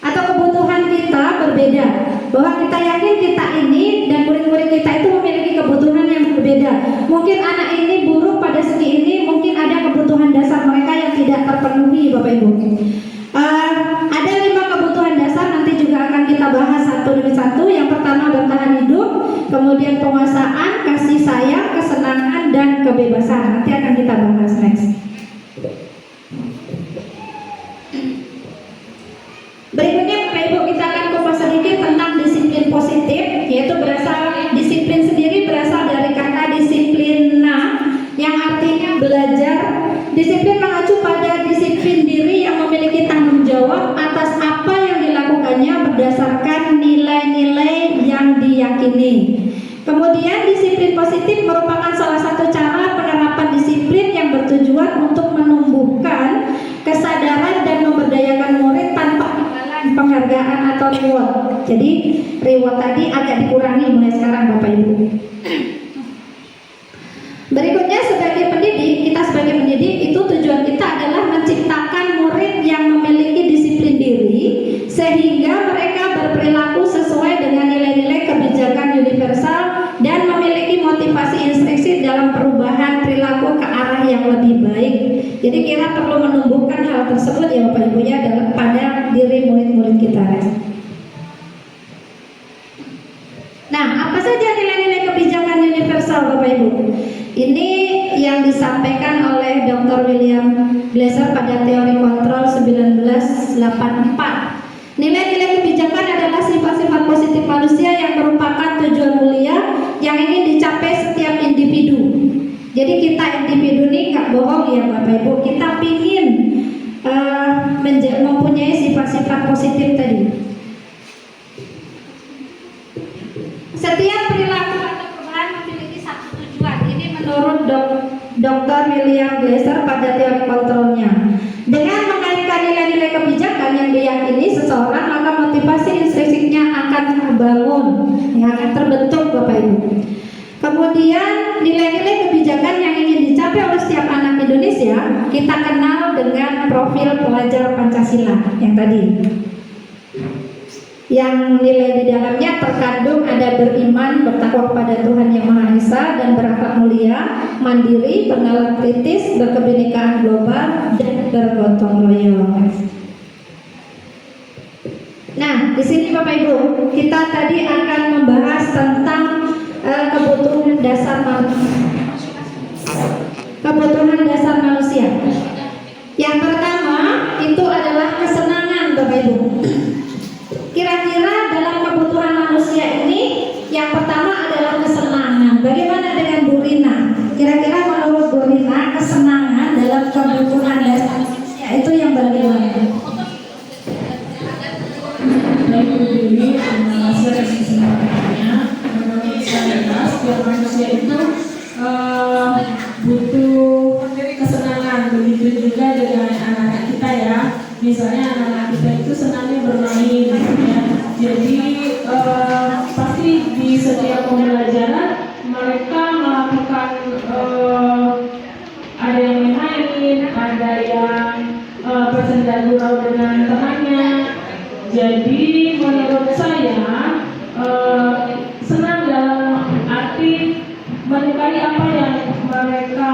atau kebutuhan kita berbeda, bahwa kita yakin kita ini dan murid-murid kita itu memiliki kebutuhan yang berbeda. Mungkin anak ini buruk pada segi ini, mungkin ada kebutuhan dasar mereka yang tidak terpenuhi Bapak Ibu. Ada 5 kebutuhan dasar, nanti juga akan kita bahas satu demi satu. Yang pertama bertahan hidup, kemudian penguasaan, kasih sayang, kesenangan, dan kebebasan. Nanti akan kita bahas next. Berikutnya Bapak Ibu, kita akan kupas sedikit tentang disiplin positif, yaitu disiplin sendiri berasal dari kata disiplina yang artinya belajar. Disiplin mengacu pada disiplin diri yang memiliki tanggung jawab atas apa yang dilakukannya berdasarkan nilai-nilai yang diyakini. Kemudian disiplin positif merupakan salah satu cara penerapan disiplin yang bertujuan untuk menumbuhkan kesadaran dan memberdayakan murid tanpa imbalan, penghargaan atau reward. Jadi reward tadi agak dikurangi mulai sekarang Bapak Ibu. Berikutnya sebagai pendidik, kita sebagai pendidik itu tujuan kita adalah menciptakan murid yang memiliki disiplin diri sehingga mereka berperilaku sesuai dengan nilai-nilai kebijakan universal dan memiliki motivasi intrinsik dalam perubahan perilaku ke arah yang lebih baik. Jadi kita perlu menumbuhkan hal tersebut ya Bapak Ibu ya dalam pada diri murid-murid kita. Nah, apa saja nilai-nilai kebijakan universal Bapak Ibu? Ini yang disampaikan oleh Dr. William Glasser pada teori kontrol 1984. Nilai-nilai kebijakan adalah sifat-sifat positif manusia yang merupakan tujuan mulia yang ingin dicapai setiap individu. Jadi kita individu ini nggak bohong ya Bapak Ibu, kita ingin mempunyai sifat-sifat positif tadi. Setiap perilaku atau perubahan memiliki satu tujuan. Ini menurut Dr. William Glasser pada teori kontrolnya. Dengan mengaitkan nilai-nilai kebijakan yang diyakini seseorang, maka motivasi intrinsiknya akan terbangun, yang akan terbentuk Bapak Ibu. Kemudian nilai-nilai kebijakan kebijakan yang ingin dicapai oleh setiap anak Indonesia, kita kenal dengan profil pelajar Pancasila yang tadi. Yang nilai di dalamnya terkandung ada beriman, bertakwa kepada Tuhan Yang Maha Esa, dan berakhlak mulia, mandiri, bernalar kritis, berkebinekaan global, dan bergotong royong. Nah, di sini Bapak Ibu, kita tadi akan membahas tentang kebutuhan dasar manusia. Yang pertama itu adalah kesenangan, Bapak Ibu. Kira-kira dalam kebutuhan manusia ini yang pertama adalah kesenangan. Bagaimana dengan Bu Rina? Kira-kira menurut Bu Rina kesenangan dalam kebutuhan dasar manusia itu yang bagaimana? Baik Bu Dewi, terima kasih atas kesempatannya. Menurut saya, setiap manusia itu butuh kesenangan. Begitu juga dengan anak-anak kita ya. Misalnya anak-anak kita itu senangnya bermain, ya. Jadi pasti di setiap pembelajaran mereka melakukan ada yang main, ada yang bersenda gurau dengan temannya. Jadi menurut saya senang dalam arti menyukai apa yang mereka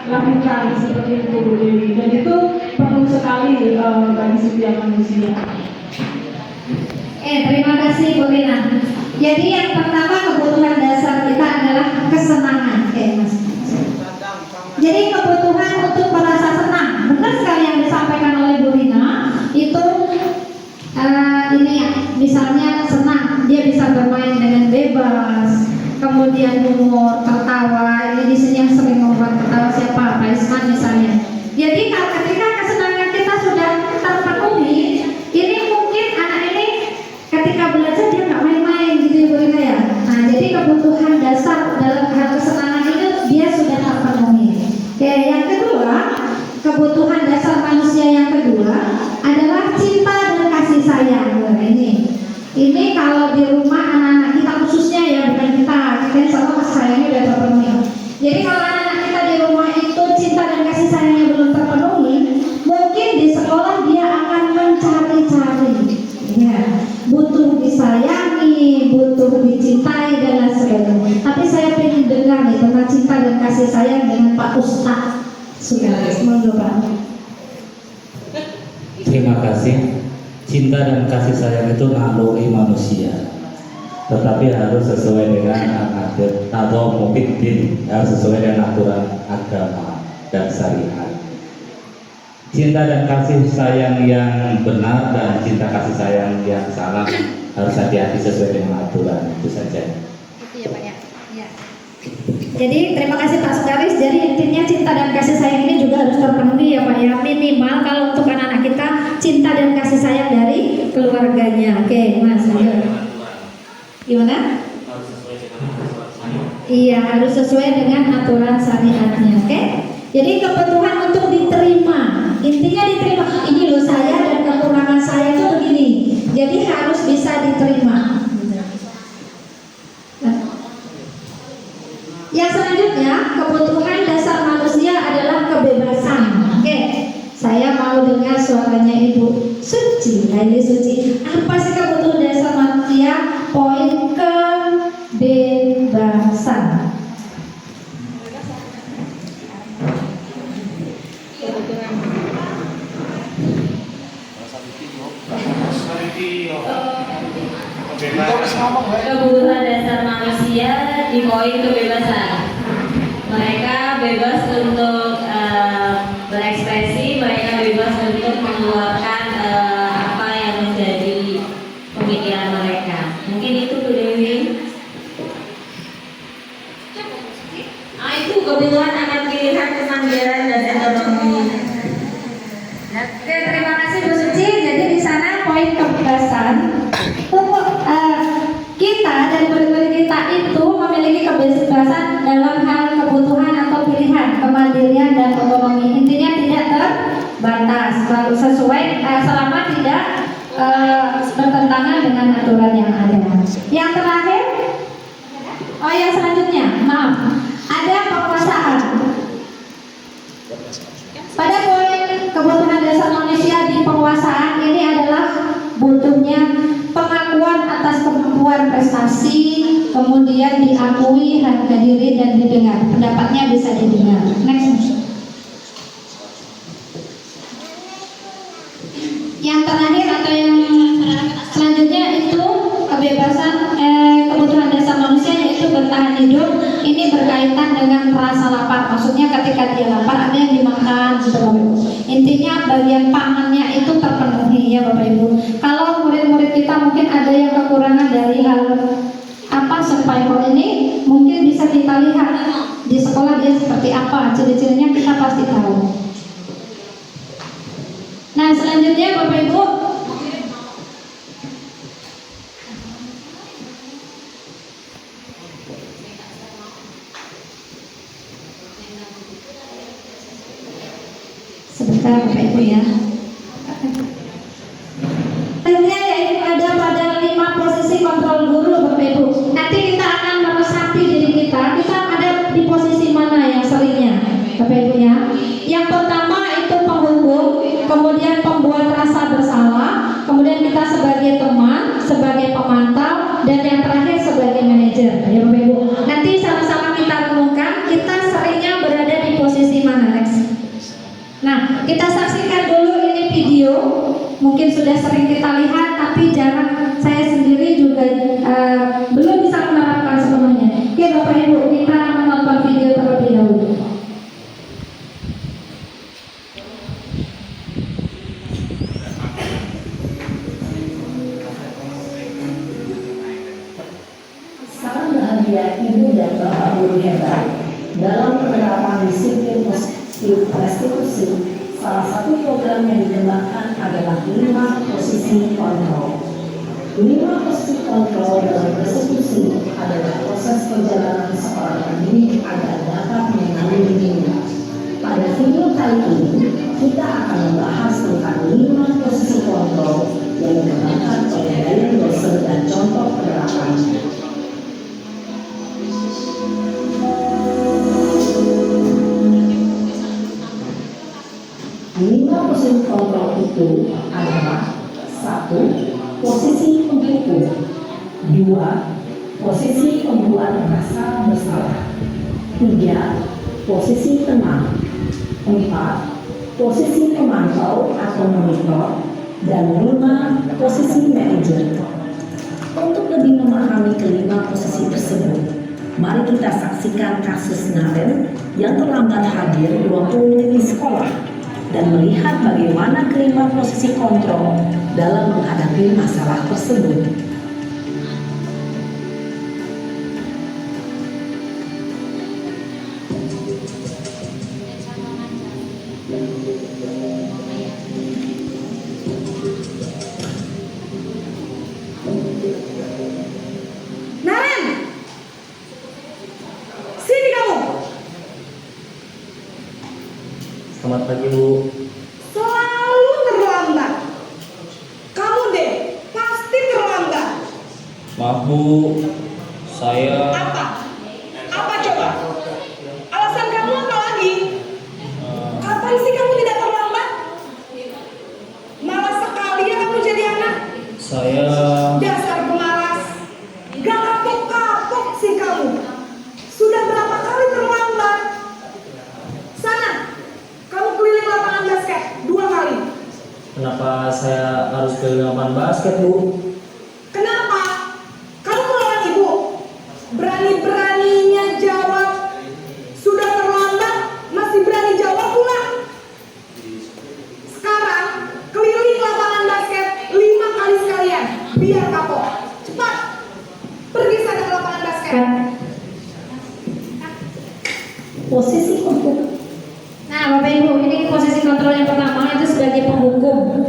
lakukan seperti itu Bu Dewi, dan itu perlu sekali bagi setiap manusia. Terima kasih Bu Rina. Jadi yang pertama kebutuhan dasar kita adalah kesenangan. Mas. Jadi kebutuhan untuk merasa senang, benar sekali yang disampaikan oleh Bu Rina. Itu ini ya, misalnya senang, dia bisa bermain dengan bebas, kemudian humor, tertawa. Ini di sini yang sering membuat tertawa siapa? Pak Isman misalnya. Jadi ketika kesenangan kita sudah terpenuhi, ini mungkin anak ini ketika belajar dia nggak main-main gitu Bu Rina ya. Nah, jadi kebutuhan dasar dalam hal kesenangan itu dia sudah terpenuhi. Oke, yang kedua, kebutuhan dasar manusia yang kedua adalah cinta dan kasih sayang. Nah, ini kalau di rumah anak-anak kita khususnya ya, bukan kita sama kasih sayangnya udah terpenuhi. Jadi kalau anak-anak kita di rumah itu cinta dan kasih sayangnya belum terpenuhi, mungkin di sekolah dia akan mencari-cari, ya, butuh disayangi, butuh dicintai dan lain sebagainya. Tapi saya ingin dengar nih tentang cinta dan kasih sayang dengan Pak Ustadz Sugaris. Monggo Pak. Terima kasih. Cinta dan kasih sayang itu naluri manusia, tetapi harus sesuai dengan adat atau mungkin harus sesuai dengan aturan agama dan syariat. Cinta dan kasih sayang yang benar dan cinta kasih sayang yang salah harus hati-hati sesuai dengan aturan, itu saja. Itu ya Pak ya. Ya. Jadi terima kasih Pak Sugaris. Jadi intinya cinta dan kasih sayang ini juga harus terpenuhi ya Pak ya. Minimal kalau untuk anak-anak kita cinta dan kasih sayang dari keluarganya. Oke, Mas. Gimana? Iya, harus sesuai dengan aturan syariatnya. Oke? Jadi kebutuhan untuk diterima. Intinya diterima. Ini loh saya dan kekurangan saya itu begini. Jadi harus bisa diterima. Yang selanjutnya, kebutuhan dasar manusia adalah kebebasan. Oke, saya mau dengar suaranya Ibu Suci, Haili Suci. Apa sih kebutuhan dasar manusia? Poin kebebasan. Kebutuhan dasar manusia di poin kebebasan. Mereka bebas untuk berekspresi, mereka bebas untuk mengeluarkan apa yang menjadi pemikiran mereka. Mungkin itu Bu Dewi. Itu kebutuhan anak pilihan kemandirian dan ekonomi. Oke, terima kasih Bu Suci. Jadi di sana poin kebebasan kita dan murid-murid kita itu memiliki kebebasan dalam hal kebutuhan atau pilihan, kemandirian dan otonomi. Intinya tidak terbatas, sesuai selama tidak bertentangan dengan aturan yang ada. Yang terakhir, yang selanjutnya, maaf, ada penguasaan. difasilitasi, kemudian diakui, harga diri dan didengar. Pendapatnya bisa didengar. Next. Yang terakhir atau yang selanjutnya itu kebebasan kebutuhan dasar manusia, yaitu bertahan hidup. Ini berkaitan dengan rasa lapar. Maksudnya ketika dia lapar ada yang dimakan gitu Bapak Ibu. Intinya bagian pangannya itu terpenuhi ya Bapak Ibu. Kalau murid-murid kita mungkin ada yang kekurangan dari hal apa survival ini, mungkin bisa kita lihat di sekolah dia seperti apa, ciri-cirinya kita pasti tahu. Nah selanjutnya Bapak Ibu, sebentar Bapak Ibu ya. Selanjutnya yaitu ada pada 5 posisi kontrol guru Bapak Ibu. Nanti kita akan meresapi diri kita ada di posisi mana yang seringnya Bapak Ibu ya. Yang pertama itu penghukum, kemudian pembuat rasa bersalah, kemudian kita sebagai teman, sebagai pemantau, dan yang terakhir sebagai manajer ya Bapak Ibu. Nanti sama-sama kita renungkan kita seringnya berada di posisi mana next. Nah, kita saksikan dulu ini video. Mungkin sudah sering kita lihat, tapi jarang saya sendiri juga belum bisa menerapkan sepenuhnya. Oke Bapak Ibu, kita menonton video terlebih dahulu. Salam bahagia Ibu dan Bapak Guru hebat. Dalam penerapan disiplin restitusi, salah satu program yang dikembangkan adalah 5 posisi kontrol. 5 posisi kontrol dalam restitusi adalah proses perjalanan seorang pendidik agar dapat mengenali dirinya. Pada video kali ini, kita akan membahas tentang 5 posisi kontrol yang dikembangkan oleh Brian Doser dan contoh penerapannya. 5 posisi kontrol itu adalah 1. Posisi penghukum, 2. Posisi pembuat rasa bersalah, 3. Posisi tenang, 4. Posisi pemantau atau monitor, dan 5. Posisi manajer. Untuk lebih memahami kelima posisi tersebut, mari kita saksikan kasus Naren yang terlambat hadir 20 menit di sekolah dan melihat bagaimana kelima posisi kontrol dalam menghadapi masalah tersebut. Naren, sini kamu. Selamat pagi Bu. Selalu terlambat. Kamu deh, pasti terlambat. Maaf Bu, saya Apa? Apa coba? Alasan kamu apa lagi? Kapan sih kamu tidak terlambat? Malas sekali ya kamu jadi anak. saya Dasar pemalas. Gak kapok-kapok sih kamu. Sudah berapa kali terlambat? Sana, kamu keliling lapangan basket 2 kali. kenapa saya harus ke lapangan basket Bu? Kenapa? Kamu melawan ibu. Berani-beraninya jawab. Sudah terlambat, masih berani jawab pula. Sekarang, keliling lapangan basket 5 kali sekalian. Biar kapok. Cepat. Pergi sana ke lapangan basket. Posisi penghukum. Nah Bapak Ibu, ini posisi kontrol yang pertama itu sebagai penghukum.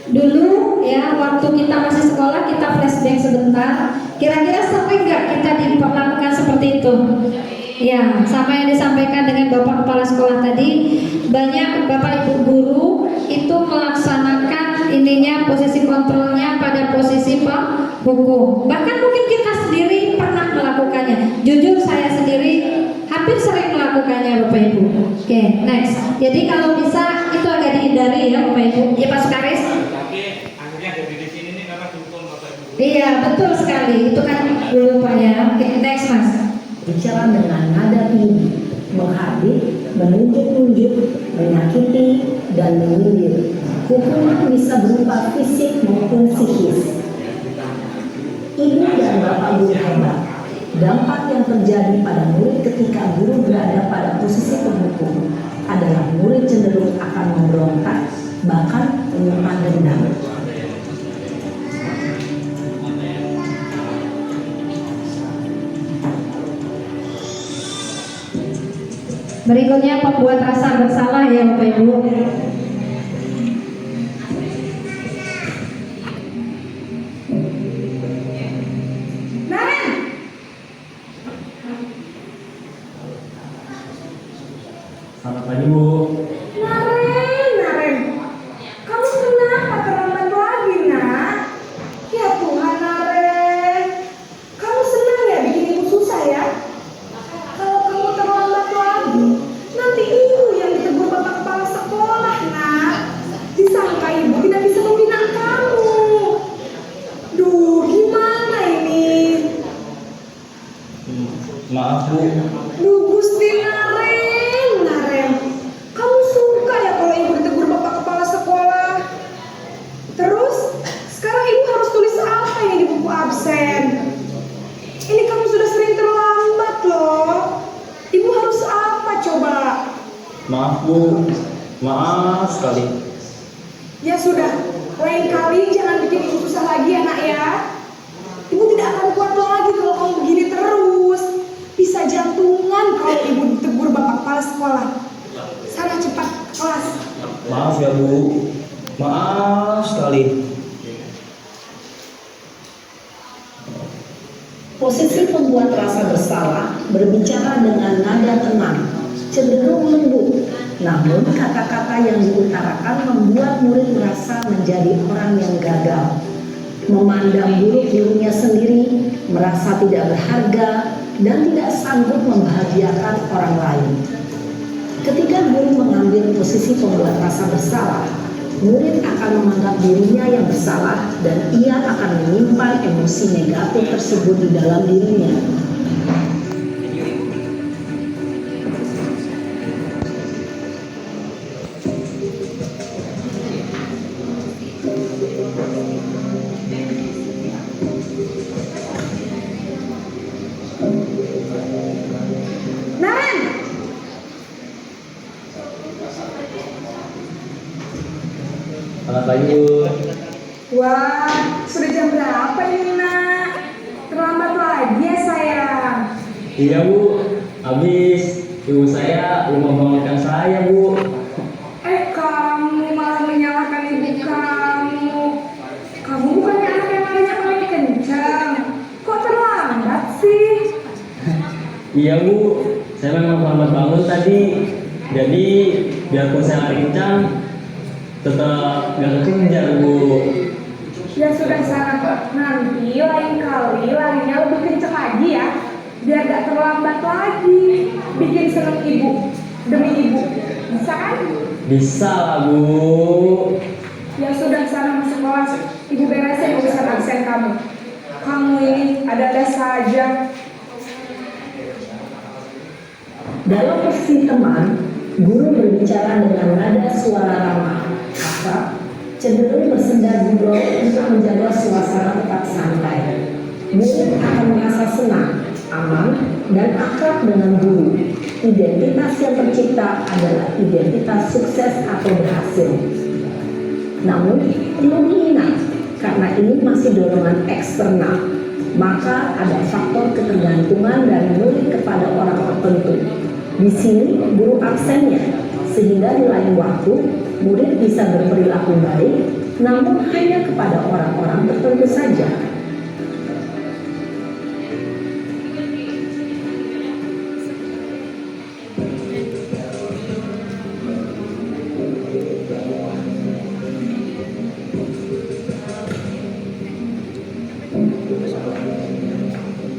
Dulu ya waktu kita masih sekolah kita flashback sebentar. Kira-kira sering nggak kita diperlakukan seperti itu? Ya, sama yang disampaikan dengan Bapak Kepala Sekolah tadi, banyak Bapak Ibu guru itu melaksanakan ininya posisi kontrolnya pada posisi penghukum. Bahkan mungkin kita sendiri pernah melakukannya. Jujur saya sendiri hampir sering melakukannya Bapak Ibu. Oke, next. Jadi kalau bisa itu agak dihindari ya Bapak Ibu. Ya Pak Sukaris. Tapi akhirnya dari sini nih karena dukung Bapak Ibu Iya, betul sekali. Itu kan dulu Pak ya. Oke, next Mas. Bicara dengan nada tinggi, menghardik, menunjuk-nunjuk, menyakiti, dan menyindir. Hukuman bisa berupa fisik maupun psikis. Ibu dan bapak guru hebat. Dampak yang terjadi pada murid ketika guru berada pada posisi penghukum adalah murid cenderung akan memberontak, bahkan menyimpan dendam. Berikutnya pembuat rasa bersalah ya Bapak Ibu. Naren, Selamat pagi Bu. Naren, kamu kenapa terlambat lagi nak? Ya Tuhan Naren, kamu senang ya bikin ibu susah ya? Kalau kamu terlambat lagi, nanti ibu yang ditegur bapak kepala sekolah nak. Disangka ibu tidak bisa membina kamu. Duh, gimana ini? Maaf Bu. Duh Gusti Naren, kamu suka ya kalau ibu ditegur bapak kepala sekolah? Terus, sekarang ibu harus tulis apa ini di buku absen? Ini kamu sudah sering terlambat loh. Ibu harus apa coba? Maaf Bu. Maaf sekali. Ya sudah, lain kali jangan bikin ibu susah lagi ya nak ya. Ibu tidak akan kuat lagi kalau kamu begini terus. Bisa jantungan kalau ibu ditegur bapak kepala sekolah. Sana cepat ke kelas. Maaf ya Bu. Maaf sekali. Posisi pembuat rasa bersalah berbicara dengan nada tenang, cenderung lembut. Namun kata-kata yang diutarakan membuat murid merasa menjadi orang yang gagal, memandang buruk dirinya sendiri, merasa tidak berharga, dan tidak sanggup membahagiakan orang lain. Ketika guru mengambil posisi pembuat rasa bersalah, murid akan menganggap dirinya yang bersalah dan ia akan menyimpan emosi negatif tersebut di dalam dirinya. Naren, Selamat pagi Bu. wah sudah jam berapa ini nak? Terlambat lagi ya sayang. Iya Bu. Habis ibu saya belum membangunkan saya Bu. Kamu malah menyalahkan ibu kamu. Kamu bukannya anak yang larinya paling kencang. Kok terlambat sih? Iya Bu. Saya memang terlambat bangun tadi. Jadi biarpun saya lari kencang, tetap gak kekejar Bu. Ya sudah sana, nanti lain kali larinya lebih kencang lagi ya. Biar gak terlambat lagi. Bikin seneng ibu, demi ibu. Bisa kan? Bisa lah Bu. Ya sudah sana masuk kelas. Ibu beresin urusan absen kamu. Kamu ini ada-ada saja. Dalam posisi teman, guru berbicara dengan nada suara ramah, akrab, cenderung bersenda gurau untuk menjaga suasana tetap santai. Murid akan merasa senang, aman, dan akrab dengan guru. Identitas yang tercipta adalah identitas sukses atau berhasil. Namun, perlu diingat, karena ini masih dorongan eksternal, maka ada faktor ketergantungan dari murid kepada orang tertentu. Di sini guru absennya, sehingga di lain waktu murid bisa berperilaku baik, namun hanya kepada orang-orang tertentu saja.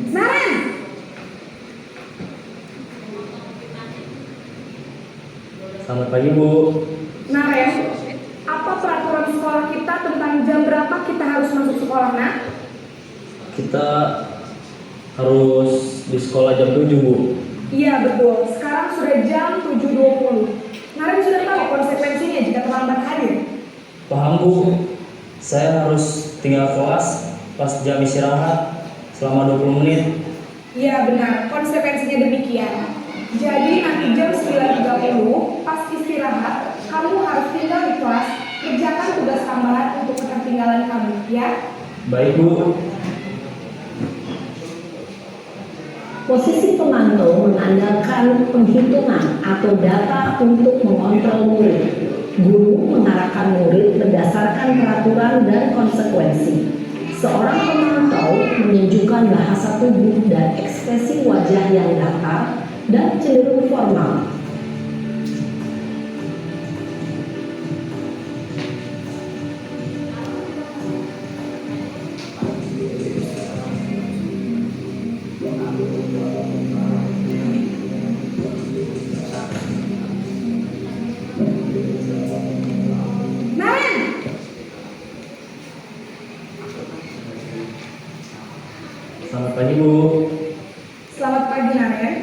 Naren, Selamat pagi Bu. Naren, apa peraturan sekolah kita tentang jam berapa kita harus masuk sekolah nak? kita harus di sekolah jam 7, Bu. Iya betul, sekarang sudah jam 7.20. Naren sudah tahu konsekuensinya jika terlambat hadir? Paham, Bu. Saya harus tinggal kelas pas jam istirahat selama 20 menit. Iya benar, konsekuensinya demikian. Jadi nanti jam 9.30 pas istirahat, kamu harus tinggal di kelas, kerjakan tugas tambahan untuk ketertinggalan kamu, ya? Baik, Bu. Posisi pemantau mengandalkan penghitungan atau data untuk mengontrol murid. Guru mengarahkan murid berdasarkan peraturan dan konsekuensi. Seorang pemantau menunjukkan bahasa tubuh dan ekspresi wajah yang datar dan cenderung formal. Selamat pagi, Bu. Selamat pagi, Naren.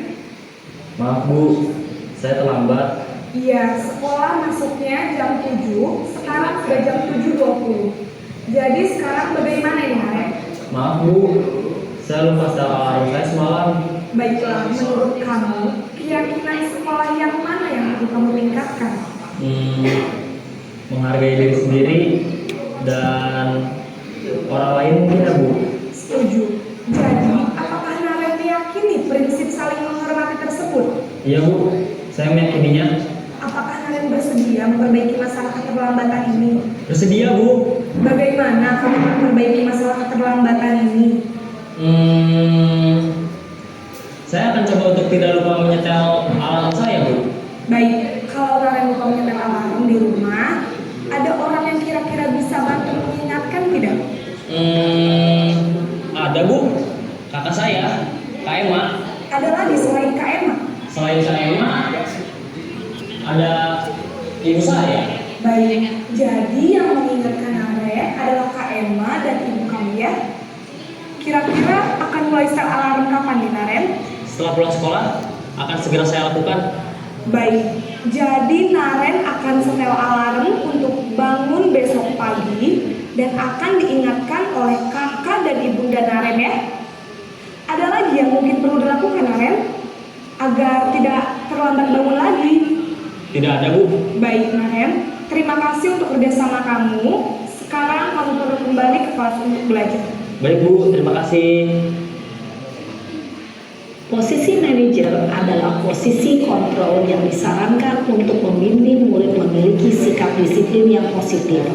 Maaf, Bu. Saya terlambat. Iya, sekolah masuknya jam 7, sekarang sudah jam 7.20. Jadi sekarang bagaimana ini, Naren? Maaf, Bu. Saya lupa setel alarm saya semalam. Baiklah, menurut kamu, keyakinan sekolah yang mana yang perlu kamu tingkatkan? Menghargai diri sendiri dan orang lain mungkin, ya, Bu. Setuju. Jadi, apakah Naren meyakini prinsip saling menghormati tersebut? Iya, Bu. Saya meyakininya. Apakah Naren bersedia memperbaiki masalah keterlambatan ini? Bersedia, Bu. Bagaimana kamu memperbaiki masalah keterlambatan ini? Saya akan coba untuk tidak lupa menyetel alarm saya, Bu. Baik, kalau Naren lupa menyetel alarm di rumah, ada orang yang kira-kira bisa bantu mengingatkan tidak? Ada, Bu. Kakak saya, Kak Emma. Ada lagi selain Kak Emma? Selain Kak Emma, ada ibu saya. Baik, jadi yang mengingatkan Naren adalah Kak Emma dan ibu kamu, ya? Kira-kira akan mulai setel alarm kapan nih, Naren? Setelah pulang sekolah, akan segera saya lakukan. Baik, jadi Naren akan setel alarm untuk bangun besok pagi dan akan diingatkan oleh kakak dan ibunda Naren, ya. Ada lagi yang mungkin perlu dilakukan, Naren, agar tidak terlambat bangun lagi? Tidak ada, Bu. Baik, Naren, terima kasih untuk kerjasama kamu. Sekarang kamu perlu kembali ke kelas untuk belajar. Baik, Bu. Terima kasih. Posisi manajer adalah posisi kontrol yang disarankan untuk membimbing murid memiliki sikap disiplin yang positif,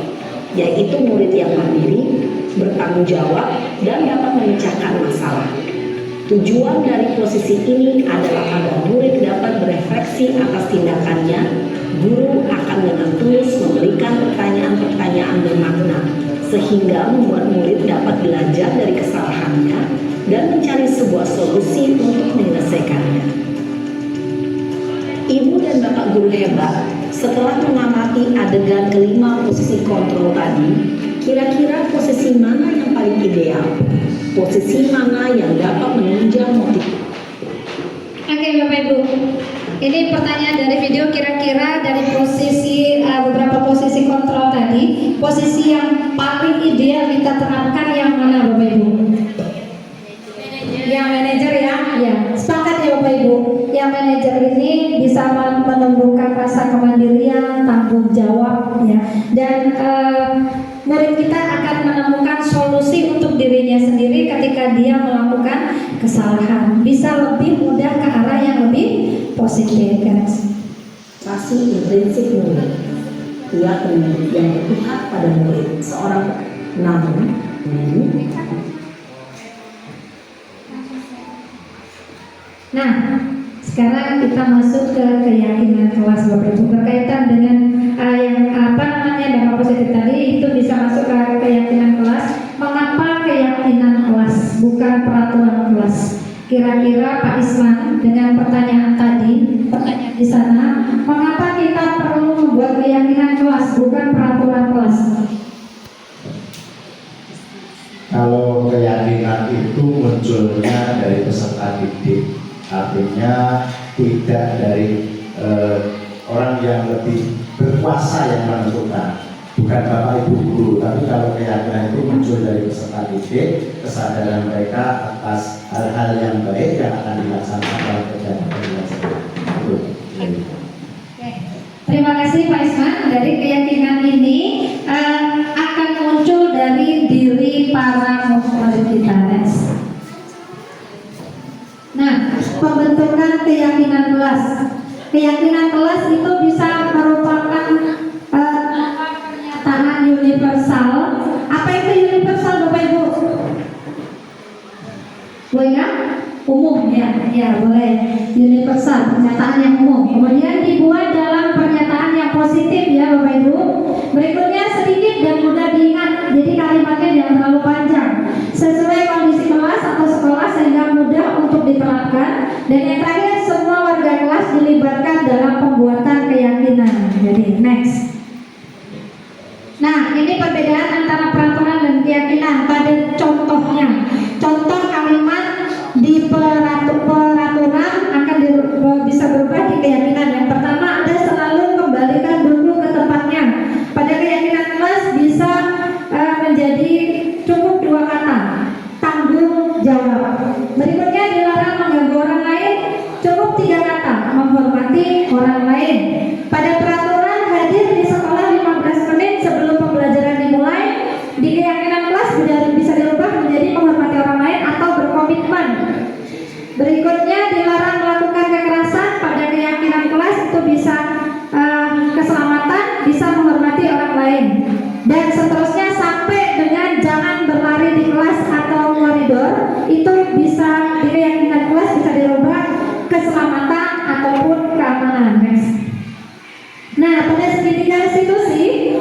yaitu murid yang mandiri, bertanggung jawab, dan dapat memecahkan masalah. Tujuan dari posisi ini adalah agar murid dapat berefleksi atas tindakannya. Guru akan dengan tulus memberikan pertanyaan-pertanyaan bermakna, sehingga membuat murid dapat belajar dari kesalahannya dan mencari sebuah solusi untuk menyelesaikannya. Ibu dan bapak guru hebat, setelah mengamati adegan kelima posisi kontrol tadi, kira-kira posisi mana yang paling ideal? Posisi mana yang dapat menunjang motif? Oke Bapak Ibu, ini pertanyaan dari video, kira-kira dari posisi beberapa posisi kontrol tadi, posisi yang paling ideal kita terapkan yang mana Bapak Ibu? Yang manajer, ya? Ya, sepakat ya Bapak Ibu. Yang manajer ini bisa menumbuhkan rasa kemandirian, tanggung jawab, ya, dan murid kita akan menemukan solusi untuk dirinya sendiri ketika dia melakukan kesalahan, bisa lebih mudah ke arah yang lebih positif, guys. Kasih intrinsik murid, ia pendidik yang berpihak pada murid. Seorang namun Nah, sekarang kita masuk ke keyakinan kelas Bapak Ibu, berkaitan dengan yang dampak positif tadi, itu bisa masuk ke keyakinan kelas. Mengapa keyakinan kelas bukan peraturan kelas? Kira-kira Pak Isman dengan pertanyaan tadi, pertanyaan di sana, mengapa kita perlu membuat keyakinan kelas bukan peraturan kelas? Kalau keyakinan artinya tidak dari orang yang lebih berkuasa yang menentukan, bukan Bapak Ibu guru, tapi kalau keyakinan itu muncul dari peserta didik, kesadaran mereka atas hal-hal yang baik yang akan dilaksanakan dalam kegiatan itu. Terima kasih Pak Isman. Dari keyakinan ini akan muncul dari diri para murid kita. Nah, pembentukan keyakinan kelas. Keyakinan kelas itu bisa merupakan pernyataan universal. Apa itu universal, Bapak Ibu? Boleh nggak? Umum ya, boleh. Universal, pernyataan yang umum. Kemudian dibuat dalam pernyataan yang positif ya, Bapak Ibu. Berikutnya sedikit dan mudah diingat. Jadi kalimatnya jangan terlalu panjang. Sesuai kondisi kelas atau sekolah sehingga mudah untuk diterapkan. Dan yang terakhir, semua warga kelas dilibatkan dalam pembuatan keyakinan. Jadi next. Nah, ini perbedaan antara peraturan dan keyakinan pada contohnya. Contoh kalimat di peraturan akan bisa berubah di keyakinan. Yang pertama ada selalu kembalikan buku ke tempatnya. Pada keyakinan kelas bisa menjadi cukup 2 kata, tanggung jawab. Berikutnya dilarang mengganggu orang lain, cukup 3 kata, menghormati orang lain. Pada peraturan hadir di sekolah 15 menit sebelum pembelajaran dimulai. Di keyakinan kelas bisa dirubah menjadi menghormati orang lain atau berkomitmen. Berikutnya dilarang melakukan kekerasan. Pada keyakinan kelas itu bisa keselamatan, bisa menghormati orang lain, dan seterusnya sampai dengan jangan berlari di kelas atau koridor. Itu bisa di keyakinan kelas bisa dirubah keselamatan ataupun keamanan. Nah, pada segitiga restitusi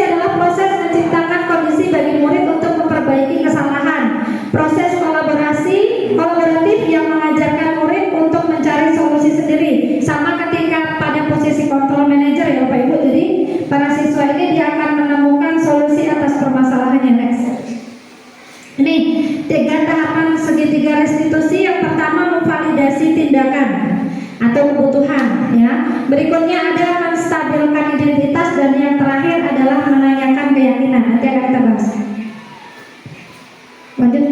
adalah proses menciptakan kondisi bagi murid untuk memperbaiki kesalahan. Proses kolaboratif yang mengajarkan murid untuk mencari solusi sendiri. Sama ketika pada posisi kontrol manager ya Bapak Ibu. Jadi para siswa ini dia akan menemukan solusi atas permasalahannya. Next. Ini 3 tahapan segitiga restitusi. Yang pertama memvalidasi tindakan atau kebutuhan ya. Berikutnya ada menstabilkan identitas, dan yang terakhir adalah menanyakan keyakinan. Nanti akan kita bahas. Lanjut.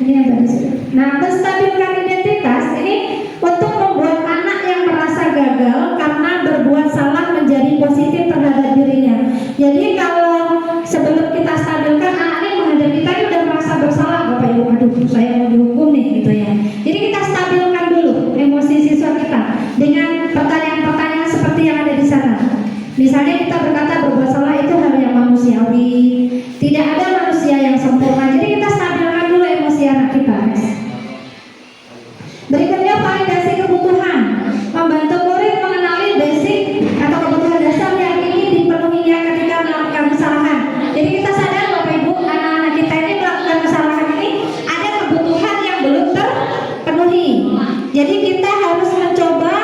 Ini yang tadi sudah. Nah, menstabilkan identitas ini untuk membuat anak yang merasa gagal karena berbuat salah menjadi positif terhadap dirinya. Jadi kalau sebelum kita stabilkan, anak ini menghadapi kita ini udah merasa bersalah, Bapak Ibu, aduh saya mau dihukum nih gitu ya. Jadi kita stabilkan dulu emosi siswa kita dengan pertanyaan-pertanyaan seperti yang ada di sana. Misalnya kita berkata berbuat salah itu hal yang manusiawi, tidak ada manusia yang sempurna. Jadi kita stabilkan dulu emosi anak kita. Berikutnya validasi kebutuhan, membantu murid mengenali basic atau kebutuhan dasar yang ingin dipenuhinya ketika melakukan kesalahan. Jadi kita sadar Bapak Ibu, anak-anak kita ini melakukan kesalahan ini ada kebutuhan yang belum terpenuhi. Jadi kita harus mencoba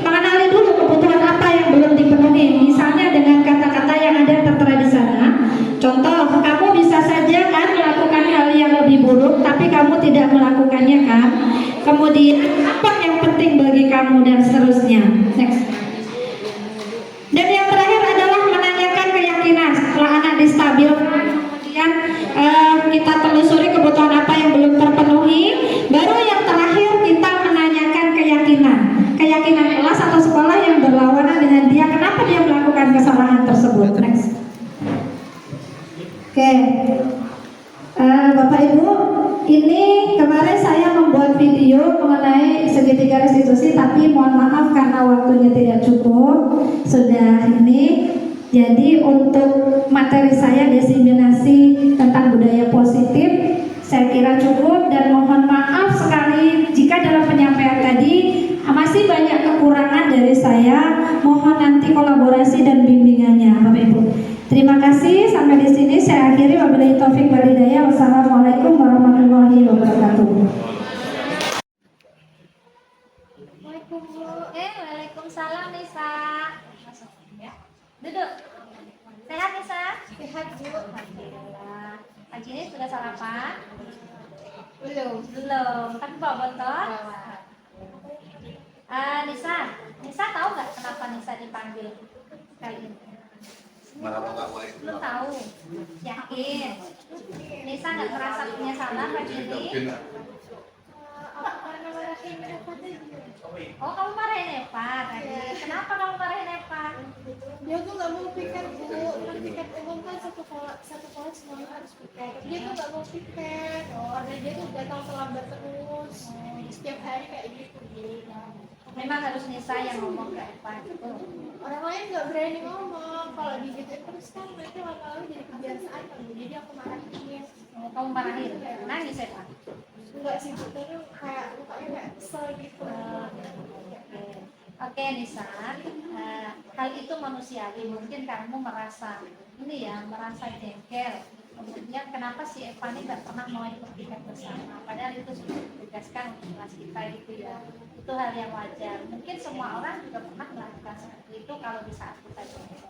mengenali dulu kebutuhan apa yang belum dipenuhi. Misalnya dengan kata-kata yang ada tertera di sana. Contoh, kamu bisa saja kan melakukan hal yang lebih buruk, tapi kamu tidak melakukannya kan. Kemudian apa yang penting bagi kamu, dan seterusnya. Next. Dan yang terakhir adalah menanyakan keyakinan. Setelah anak distabilkan, kemudian kita telusuri kebutuhan apa yang belum terpenuhi. Baru yang terakhir kita menanyakan keyakinan kelas atau sekolah yang berlawanan dengan dia. Kenapa dia melakukan kesalahan tersebut? Next. Oke. Bapak Ibu, ini kemarin saya membuat video mengenai segitiga restitusi, tapi mohon maaf karena waktunya tidak cukup. Sudah ini. Jadi untuk materi saya diseminasi tentang budaya positif, saya kira cukup, dan mohon maaf sekali jika dalam penyampaian tadi masih banyak kekurangan dari saya. Mohon nanti kolaborasi dan bimbingannya, Bapak Ibu. Terima kasih, sampai di sini saya akhiri. Wabillahi taufik wal hidayah. Wassalamualaikum warahmatullahi wabarakatuh. Waalaikumsalam Nisa. Duduk. Sehat Nisa? Sehat Bu. Alhamdulillah. Pagi ini sudah sarapan? Belum. Tapi bawa botol. Nisa tahu nggak kenapa Nisa dipanggil kali ini? Belum tahu. Yakin? Nisa nggak merasa punya salah pagi ini? Oh, kamu marahin Eva tadi. Kenapa kamu marahin Eva? Dia tuh nggak mau piket bu, kan piket umum kan satu kelas semuanya harus piket. Dia tuh nggak mau piket, karena dia tuh datang terlambat terus. Setiap hari kayak gitu. Memang harus Nisa yang ngomong ke Eva gitu. Orang lain nggak berani ngomong, kalau digituin terus kan mereka lama-lama jadi kebiasaan kan. Jadi aku marahin. Kamu marahin? Nangis Eva? Enggak sih, tapi kayak mukanya kayak kesel gitu. Oke Nisa, hal itu manusiawi. Mungkin kamu merasa jengkel. Kemudian kenapa si Eva ini nggak pernah mau ikut piket bersama? Padahal itu sudah ditugaskan untuk kelas kita gitu ya. Itu hal yang wajar. Mungkin semua orang juga pernah melakukan seperti itu kalau di saat kita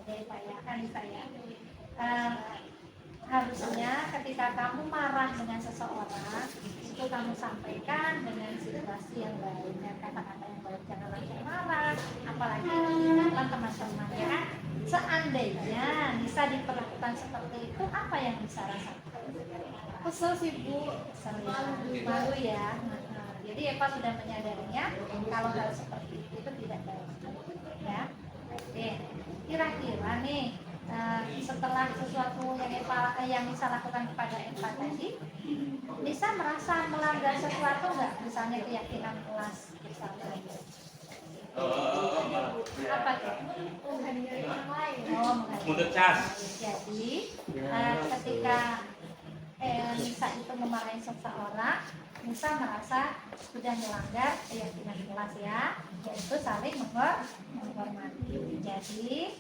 jadi kan Nisa ya. Harusnya ketika kamu marah dengan seseorang itu kamu sampaikan dengan situasi yang baik dan kata-kata yang baik, jangan langsung marah, apalagi dengan teman-teman ya kan. Seandainya Nisa diperlakukan seperti itu, apa yang Nisa rasakan? Kesel sih bu, malu ya. Jadi Eva sudah menyadarinya kalau hal seperti itu tidak baik ya. Oke, kira-kira nih setelah sesuatu yang Nisa lakukan kepada Eva tadi, Nisa merasa melanggar sesuatu nggak? Misalnya keyakinan kelas bersama. Apa tuh? menghargai orang lain. Oh, menghargai. Jadi ketika Nisa itu memarahi seseorang, Nisa merasa sudah melanggar keyakinan kelas ya, yaitu saling menghormati. Jadi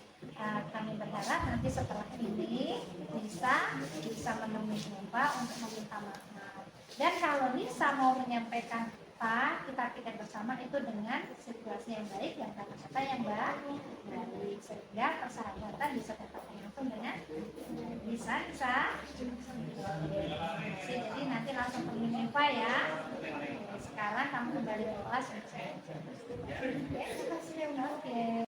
kami berharap nanti setelah ini Nisa bisa menemui Eva untuk meminta maaf. Dan kalau Nisa mau menyampaikan kita bersama itu dengan situasi yang baik dan kata-kata yang baik, sehingga persahabatan bisa tetap langsung dengan bisa. Jadi nanti langsung temuin Eva ya. Sekarang kamu kembali ke kelas. Oke.